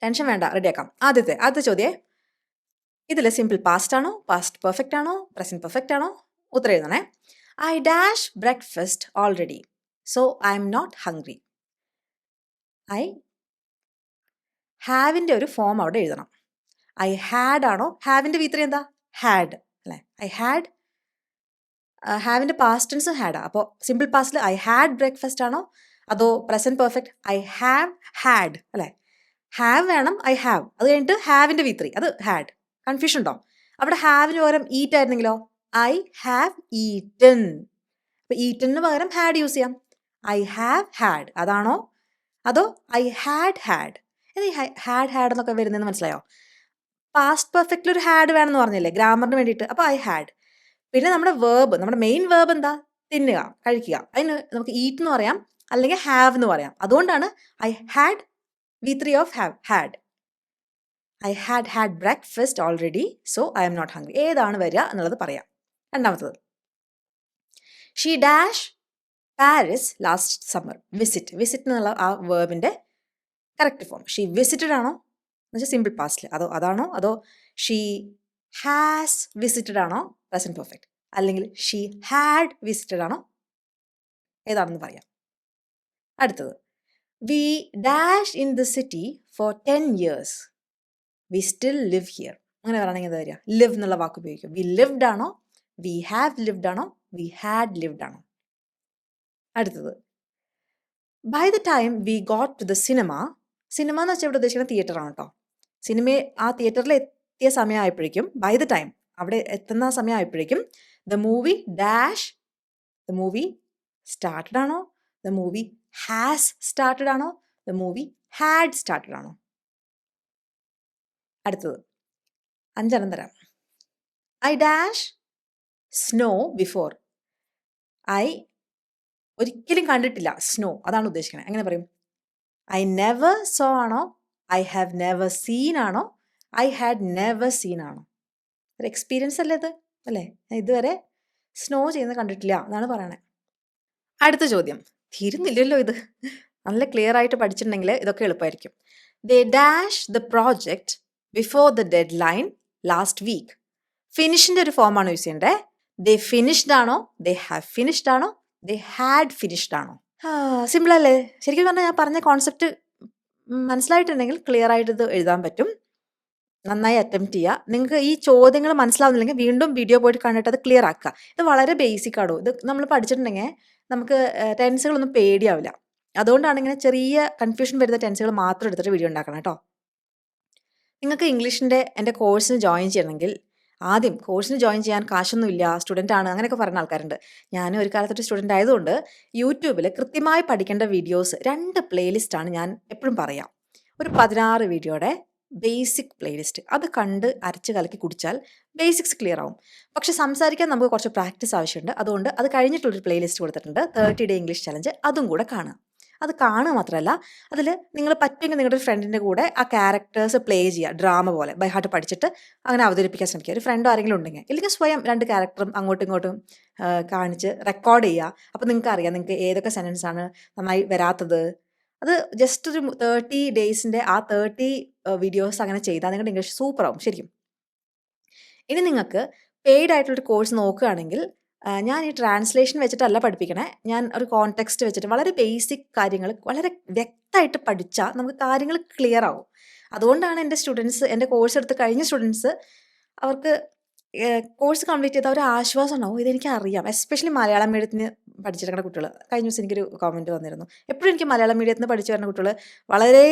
ടെൻഷൻ വേണ്ട, റെഡിയാക്കാം. ആദ്യത്തെ ചോദ്യം, ഇതിൽ സിമ്പിൾ പാസ്റ്റ് ആണോ, പാസ്റ്റ് പെർഫെക്റ്റ് ആണോ, പ്രസൻറ്റ് പെർഫെക്റ്റ് ആണോ? ഉത്തരം എഴുതണേ. I dash breakfast already, so I am not hungry. ഐ ഹാവിൻ്റെ ഒരു ഫോം അവിടെ എഴുതണം. ഐ ഹാഡ് ആണോ? ഹാവിൻ്റെ V3 എന്താ? ഹാഡ് അല്ലേ. ഐ ഹാഡ്, ഹാവിൻ്റെ പാസ്റ്റ് ടെൻസ് ഹാഡാ. അപ്പോൾ സിമ്പിൾ പാസ്റ്റിൽ ഐ ഹാഡ് ബ്രേക്ക്ഫാസ്റ്റ് ആണോ, അതോ present perfect I have had അല്ലേ. ഹാവ് വേണം, ഐ ഹാവ്, അത് കഴിഞ്ഞിട്ട് ഹാവിൻ്റെ V3 അത് ഹാഡ്. കൺഫ്യൂഷൻ ഉണ്ടോ? അവിടെ ഹാവിന് പകരം ഈറ്റ് ആയിരുന്നെങ്കിലോ? I have eaten. അപ്പൊ ഈറ്റന് പകരം ഹാഡ് യൂസ് ചെയ്യാം. ഐ ഹാവ് ഹാഡ് അതാണോ, അതോ ഐ ഹാഡ് ഹാഡ്? ഇത് ഹാഡ് എന്നൊക്കെ വരുന്നതെന്ന് മനസ്സിലായോ? പാസ്റ്റ് പെർഫെക്റ്റിൽ ഒരു ഹാഡ് വേണമെന്ന് പറഞ്ഞില്ലേ ഗ്രാമറിന് വേണ്ടിയിട്ട്. അപ്പോൾ ഐ ഹാഡ്. പിന്നെ നമ്മുടെ വേർബ്, നമ്മുടെ മെയിൻ വേർബ് എന്താ? തിന്നുക, കഴിക്കുക. അതിന് നമുക്ക് ഈറ്റ് എന്ന് പറയാം, അല്ലെങ്കിൽ ഹാവ് എന്ന് പറയാം. അതുകൊണ്ടാണ് I had V3 of have, had. I had breakfast already, so I am not hungry. ഏതാണ് വരിക എന്നുള്ളത് പറയാം. രണ്ടാമത്തത്, she dash Paris last summer. Visit എന്നുള്ള ആ വേർബിന്റെ കറക്റ്റ് ഫോം ഷീ വിസിറ്റഡ് ആണോ എന്ന് വെച്ചാൽ സിമ്പിൾ പാസ്റ്റിൽ, അതാണോ, അതോ ഷീ ഹാസ് വിസിറ്റഡ് ആണോ പ്രസന്റ് പെർഫെക്റ്റ്, അല്ലെങ്കിൽ ഷീ ഹാഡ് വിസിറ്റഡ് ആണോ, ഏതാണെന്ന് പറയാം. അടുത്തത്, we dash in the city for 10 years, we still live here. അങ്ങനെ പറയണമെങ്കിൽ എന്താ വരിക? ലിവ് എന്നുള്ള വാക്ക് ഉപയോഗിക്കും. വി ലിവ്ഡ് ആണോ, വി ഹാവ് ലിവ്ഡ് ആണോ, വി ഹാഡ് ലിവ്ഡ് ആണോ? അടുത്തത്, by the time we got to the cinema എന്ന് വെച്ചാൽ ഇവിടെ ഉദ്ദേശിക്കുന്നത് തിയേറ്ററാണ് കേട്ടോ. ആ തിയേറ്ററിൽ എത്തിയ സമയമായപ്പോഴേക്കും, ബൈ ദ ടൈം അവിടെ എത്തുന്ന സമയമായപ്പോഴേക്കും, the movie dash, the movie started ആണോ, ദ മൂവി ഹാസ് സ്റ്റാർട്ടഡ് ആണോ, ദ മൂവി ഹാഡ് സ്റ്റാർട്ടഡ് ആണോ? അടുത്തത്, 5 തരാം. I dash snow before. I ഒരിക്കലും കണ്ടിട്ടില്ല സ്നോ, അതാണ് ഉദ്ദേശിക്കുന്നത്. എങ്ങനെ പറയും? ഐ നെവർ സോ ആണോ, ഐ ഹാവ് നെവർ സീൻ ആണോ, ഐ ഹാഡ് നെവർ സീൻ ആണോ? ഒരു എക്സ്പീരിയൻസ് അല്ലേ ഇത്, അല്ലേ? ഇതുവരെ സ്നോ ചെയ്യുന്നത് കണ്ടിട്ടില്ല എന്നാണ് പറയണേ. അടുത്ത ചോദ്യം, തീരുന്നില്ലല്ലോ ഇത്. നല്ല ക്ലിയർ ആയിട്ട് പഠിച്ചിട്ടുണ്ടെങ്കിൽ ഇതൊക്കെ എളുപ്പമായിരിക്കും. They dash the project before the deadline last week. ഫിനിഷിന്റെ ഒരു ഫോമാണ് യൂസ് ചെയ്യേണ്ടത്. ദേ ഫിനിഷ്ഡ് ആണോ, ദേ ഹാവ് ഫിനിഷ്ഡ് ആണോ, ദേ ഹാഡ് ഫിനിഷ്ഡ് ആണോ? സിമ്പിൾ അല്ലേ? ശരിക്കും പറഞ്ഞാൽ ഞാൻ പറഞ്ഞ കോൺസെപ്റ്റ് മനസ്സിലായിട്ടുണ്ടെങ്കിൽ ക്ലിയർ ആയിട്ട് ഇത് എഴുതാൻ പറ്റും. നന്നായി അറ്റംപ്റ്റ് ചെയ്യുക. നിങ്ങൾക്ക് ഈ ചോദ്യങ്ങൾ മനസ്സിലാവുന്നില്ലെങ്കിൽ വീണ്ടും വീഡിയോ പോയിട്ട് കണ്ടിട്ട് അത് ക്ലിയർ ആക്കുക. ഇത് വളരെ ബേസിക് ആണോ, ഇത് നമ്മൾ പഠിച്ചിട്ടുണ്ടെങ്കിൽ നമുക്ക് ടെൻസുകളൊന്നും പേടിയാവില്ല. അതുകൊണ്ടാണ് ഇങ്ങനെ ചെറിയ കൺഫ്യൂഷൻ വരുന്ന ടെൻസുകൾ മാത്രം എടുത്തിട്ട് വീഡിയോ ഉണ്ടാക്കണം കേട്ടോ. നിങ്ങൾക്ക് ഇംഗ്ലീഷിൻ്റെ എൻ്റെ കോഴ്സിന് ജോയിൻ ചെയ്യണമെങ്കിൽ ആദ്യം കോഴ്സിന് ജോയിൻ ചെയ്യാൻ കാശൊന്നുമില്ല, സ്റ്റുഡൻ്റ് ആണ്, അങ്ങനെയൊക്കെ പറയുന്ന ആൾക്കാരുണ്ട്. ഞാൻ ഒരു കാലത്തൊരു സ്റ്റുഡൻ്റ് ആയതുകൊണ്ട് യൂട്യൂബിൽ കൃത്യമായി പഠിക്കേണ്ട വീഡിയോസ് 2 പ്ലേലിസ്റ്റാണ് ഞാൻ എപ്പോഴും പറയാം. ഒരു 16 വീഡിയോയുടെ ബേസിക് പ്ലേലിസ്റ്റ്, അത് കണ്ട് അരച്ച് കലക്കി കുടിച്ചാൽ ബേസിക്സ് ക്ലിയർ ആവും. പക്ഷെ സംസാരിക്കാൻ നമുക്ക് കുറച്ച് പ്രാക്ടീസ് ആവശ്യമുണ്ട്. അതുകൊണ്ട് അത് കഴിഞ്ഞിട്ടുള്ളൊരു പ്ലേലിസ്റ്റ് കൊടുത്തിട്ടുണ്ട്, 30 ഡേ ഇംഗ്ലീഷ് ചലഞ്ച്. അതും കൂടെ കാണുക. അത് കാണുക മാത്രമല്ല, അതിൽ നിങ്ങൾ പറ്റുമെങ്കിൽ നിങ്ങളുടെ ഫ്രണ്ടിൻ്റെ കൂടെ ആ ക്യാരക്ടേഴ്സ് പ്ലേ ചെയ്യുക, ഡ്രാമ പോലെ ബൈ ഹാർട്ട് പഠിച്ചിട്ട് അങ്ങനെ അവതരിപ്പിക്കാൻ ശ്രമിക്കുക. ഒരു ഫ്രണ്ടോ ആരെങ്കിലും ഉണ്ടെങ്കിൽ, ഇല്ലെങ്കിൽ സ്വയം 2 ക്യാരക്ടറും അങ്ങോട്ടും ഇങ്ങോട്ടും കാണിച്ച് റെക്കോർഡ് ചെയ്യുക. അപ്പോൾ നിങ്ങൾക്ക് അറിയാം നിങ്ങൾക്ക് ഏതൊക്കെ സെൻറ്റൻസ് ആണ് നന്നായി വരാത്തത്. അത് ജസ്റ്റ് ഒരു 30 ഡേയ്സിൻ്റെ ആ 30 വീഡിയോസ് അങ്ങനെ ചെയ്താൽ നിങ്ങളുടെ ഇംഗ്ലീഷ് സൂപ്പറാവും ശരിക്കും. ഇനി നിങ്ങൾക്ക് പെയ്ഡ് ആയിട്ടുള്ളൊരു കോഴ്സ് നോക്കുകയാണെങ്കിൽ, ഞാൻ ഈ ട്രാൻസ്ലേഷൻ വെച്ചിട്ടല്ല പഠിപ്പിക്കണേ. ഞാൻ ഒരു കോൺടെക്സ്റ്റ് വെച്ചിട്ട് വളരെ ബേസിക് കാര്യങ്ങൾ വളരെ വ്യക്തമായിട്ട് പഠിച്ചാൽ നമുക്ക് കാര്യങ്ങൾ ക്ലിയർ ആവും. അതുകൊണ്ടാണ് എൻ്റെ സ്റ്റുഡൻസ്, എൻ്റെ കോഴ്സ് എടുത്ത് കഴിഞ്ഞ സ്റ്റുഡൻസ്, അവർക്ക് കോഴ്സ് കംപ്ലീറ്റ് ചെയ്ത ഒരു ആശ്വാസം ഉണ്ടാവും. ഇതെനിക്ക് അറിയാം. എസ്പെഷ്യലി മലയാളം മീഡിയത്തിന് പഠിച്ചിരിക്കുന്ന കുട്ടികൾ. കഴിഞ്ഞ ദിവസം എനിക്കൊരു കമൻറ്റ് വന്നിരുന്നു. എപ്പോഴും എനിക്ക് മലയാളം മീഡിയത്തിൽ നിന്ന് പഠിച്ചു വരുന്ന കുട്ടികൾ വളരെ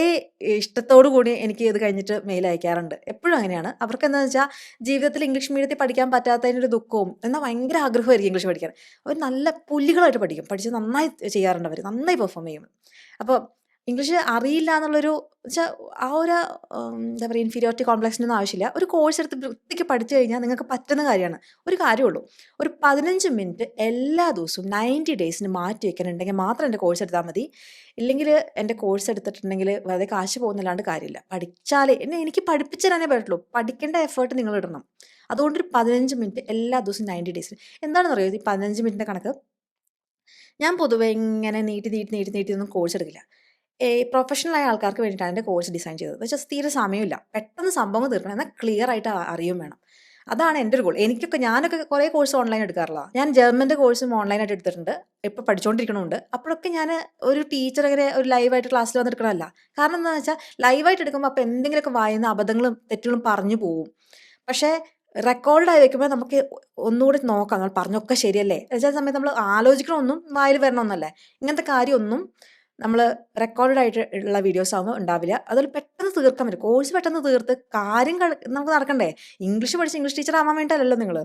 ഇഷ്ടത്തോടു കൂടി എനിക്ക് ഇത് കഴിഞ്ഞിട്ട് മെയിൽ അയക്കാറുണ്ട്. എപ്പോഴും അങ്ങനെയാണ്. അവർക്ക് എന്താണെന്ന് വെച്ചാൽ ജീവിതത്തിൽ ഇംഗ്ലീഷ് മീഡിയത്തിൽ പഠിക്കാൻ പറ്റാത്തതിനൊരു ദുഃഖവും എന്നാൽ ഭയങ്കര ആഗ്രഹമായിരിക്കും ഇംഗ്ലീഷ് പഠിക്കാൻ. അവർ നല്ല പുല്ലുകളായിട്ട് പഠിക്കും, പഠിച്ച് നന്നായി ചെയ്യാറുണ്ട്, അവർ നന്നായി പെർഫോം ചെയ്യും. അപ്പോൾ ഇംഗ്ലീഷ് അറിയില്ല എന്നുള്ളൊരു വെച്ചാൽ ആ ഒരു എന്താ പറയുക ഇൻഫീരിയോറിറ്റി കോംപ്ലക്സിനൊന്നും ആവശ്യമില്ല. ഒരു കോഴ്സ് എടുത്ത് വൃത്തിക്ക് പഠിച്ചു കഴിഞ്ഞാൽ നിങ്ങൾക്ക് പറ്റുന്ന കാര്യമാണ്. ഒരു കാര്യമുള്ളൂ, ഒരു 15 മിനിറ്റ് എല്ലാ ദിവസവും 90 ഡേയ്സിന് മാറ്റി വെക്കാനുണ്ടെങ്കിൽ മാത്രം എൻ്റെ കോഴ്സ് എടുത്താൽ മതി. ഇല്ലെങ്കിൽ എൻ്റെ കോഴ്സ് എടുത്തിട്ടുണ്ടെങ്കിൽ വെറുതെ കാശ് പോകുന്നില്ലാണ്ട് കാര്യമില്ല. പഠിച്ചാലേ എനിക്ക് പഠിപ്പിച്ചു തരാനേ പറ്റുള്ളൂ. പഠിക്കേണ്ട എഫേർട്ട് നിങ്ങൾ ഇടണം. അതുകൊണ്ടൊരു 15 മിനിറ്റ് എല്ലാ ദിവസവും 90 ഡേയ്സിന്. എന്താണെന്ന് അറിയോ ഈ 15 മിനിറ്റിൻ്റെ കണക്ക്? ഞാൻ പൊതുവെ ഇങ്ങനെ നീട്ടി ഒന്നും കോഴ്സ് എടുക്കില്ല. പ്രൊഫഷണലായ ആൾക്കാർക്ക് വേണ്ടിയിട്ടാണ് എൻ്റെ കോഴ്സ് ഡിസൈൻ ചെയ്തത്. എന്ന് വെച്ചാൽ തീരെ സമയമില്ല, പെട്ടെന്ന് സംഭവം തീർക്കണം, എന്നാൽ ക്ലിയർ ആയിട്ട് അറിയും വേണം. അതാണ് എൻ്റെ ഒരു ഗോൾ. ഞാനൊക്കെ കുറേ കോഴ്സ് ഓൺലൈൻ എടുക്കാറില്ല. ഞാൻ ജർമ്മൻ്റെ കോഴ്സും ഓൺലൈനായിട്ട് എടുത്തിട്ടുണ്ട്, ഇപ്പോൾ പഠിച്ചുകൊണ്ടിരിക്കണമുണ്ട്. അപ്പോഴൊക്കെ ഞാൻ ഒരു ടീച്ചർ അങ്ങനെ ഒരു ലൈവായിട്ട് ക്ലാസ്സിൽ വന്ന് എടുക്കണമല്ല. കാരണം എന്താണെന്ന് വെച്ചാൽ ലൈവായിട്ട് എടുക്കുമ്പോൾ അപ്പോൾ എന്തെങ്കിലുമൊക്കെ വായുന്ന അബദ്ധങ്ങളും തെറ്റുകളും പറഞ്ഞു പോവും. പക്ഷേ റെക്കോർഡായി വെക്കുമ്പോൾ നമുക്ക് ഒന്നുകൂടി നോക്കാം, നമ്മൾ പറഞ്ഞൊക്കെ ശരിയല്ലേ. ചില സമയത്ത് നമ്മൾ ആലോചിക്കണമൊന്നും വായിൽ വരണമെന്നല്ലേ. ഇങ്ങനത്തെ കാര്യമൊന്നും നമ്മൾ റെക്കോർഡഡ് ആയിട്ട് ഉള്ള വീഡിയോസ് ആകുമ്പോൾ ഉണ്ടാവില്ല. അതുപോലെ പെട്ടെന്ന് തീർക്കാൻ പറ്റും. കോഴ്സ് പെട്ടെന്ന് തീർത്ത് കാര്യം നമുക്ക് നടക്കണ്ടേ. ഇംഗ്ലീഷ് പഠിച്ച് ഇംഗ്ലീഷ് ടീച്ചർ ആവാൻ വേണ്ടിയിട്ടല്ലല്ലോ നിങ്ങൾ.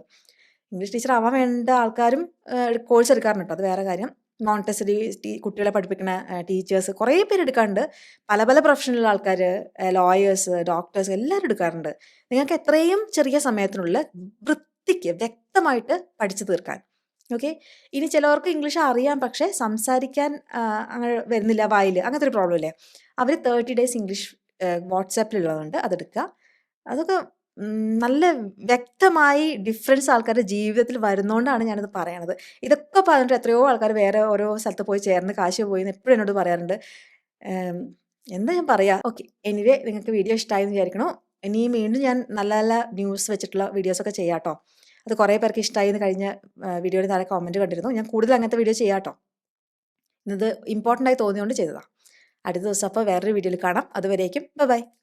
ഇംഗ്ലീഷ് ടീച്ചർ ആവാൻ വേണ്ട ആൾക്കാരും കോഴ്സ് എടുക്കാറുണ്ട് കേട്ടോ, അത് വേറെ കാര്യം. മോണ്ടെസറി കുട്ടികളെ പഠിപ്പിക്കുന്ന ടീച്ചേഴ്സ് കുറേ പേര് എടുക്കാറുണ്ട്. പല പല പ്രൊഫഷനിലുള്ള ആൾക്കാർ, ലോയേഴ്സ്, ഡോക്ടേഴ്സ് എല്ലാവരും എടുക്കാറുണ്ട്. നിങ്ങൾക്ക് എത്രയും ചെറിയ സമയത്തിനുള്ളിൽ വൃത്തിക്ക് വ്യക്തമായിട്ട് പഠിച്ചു തീർക്കാൻ. ഓക്കെ. ഇനി ചിലവർക്ക് ഇംഗ്ലീഷ് അറിയാം, പക്ഷേ സംസാരിക്കാൻ അങ്ങനെ വരുന്നില്ല വായിൽ, അങ്ങനത്തെ ഒരു പ്രോബ്ലം ഇല്ലേ, അവർ 30 ഡേയ്സ് ഇംഗ്ലീഷ് വാട്സാപ്പിലുള്ളതുണ്ട്, അതെടുക്കുക. അതൊക്കെ നല്ല വ്യക്തമായി ഡിഫറൻസ് ആൾക്കാരുടെ ജീവിതത്തിൽ വരുന്നതുകൊണ്ടാണ് ഞാനിത് പറയണത്. ഇതൊക്കെ പറഞ്ഞിട്ട് എത്രയോ ആൾക്കാർ വേറെ ഓരോ സ്ഥലത്ത് പോയി ചേർന്ന് കാശ് പോയി എന്ന് എപ്പോഴും എന്നോട് പറയാറുണ്ട്. എന്താ ഞാൻ പറയാ. ഓക്കെ, എനിവേ നിങ്ങൾക്ക് വീഡിയോ ഇഷ്ടമായി എന്ന് വിചാരിക്കണോ. ഇനി വീണ്ടും ഞാൻ നല്ല നല്ല ന്യൂസ് വെച്ചിട്ടുള്ള വീഡിയോസൊക്കെ ചെയ്യാം കേട്ടോ. അത് കുറേ പേർക്ക് ഇഷ്ടമായി എന്ന് കഴിഞ്ഞ വീഡിയോയുടെ താഴെ കമൻറ്റ് കണ്ടിരുന്നു. ഞാൻ കൂടുതൽ അങ്ങനത്തെ വീഡിയോ ചെയ്യാം കേട്ടോ. ഇത് ഇമ്പോർട്ടൻ്റ് ആയി തോന്നിയതുകൊണ്ട് ചെയ്തതാണ്. അടുത്ത ദിവസം അപ്പോൾ വേറൊരു വീഡിയോയിൽ കാണാം. അതുവരേക്കും ബൈ.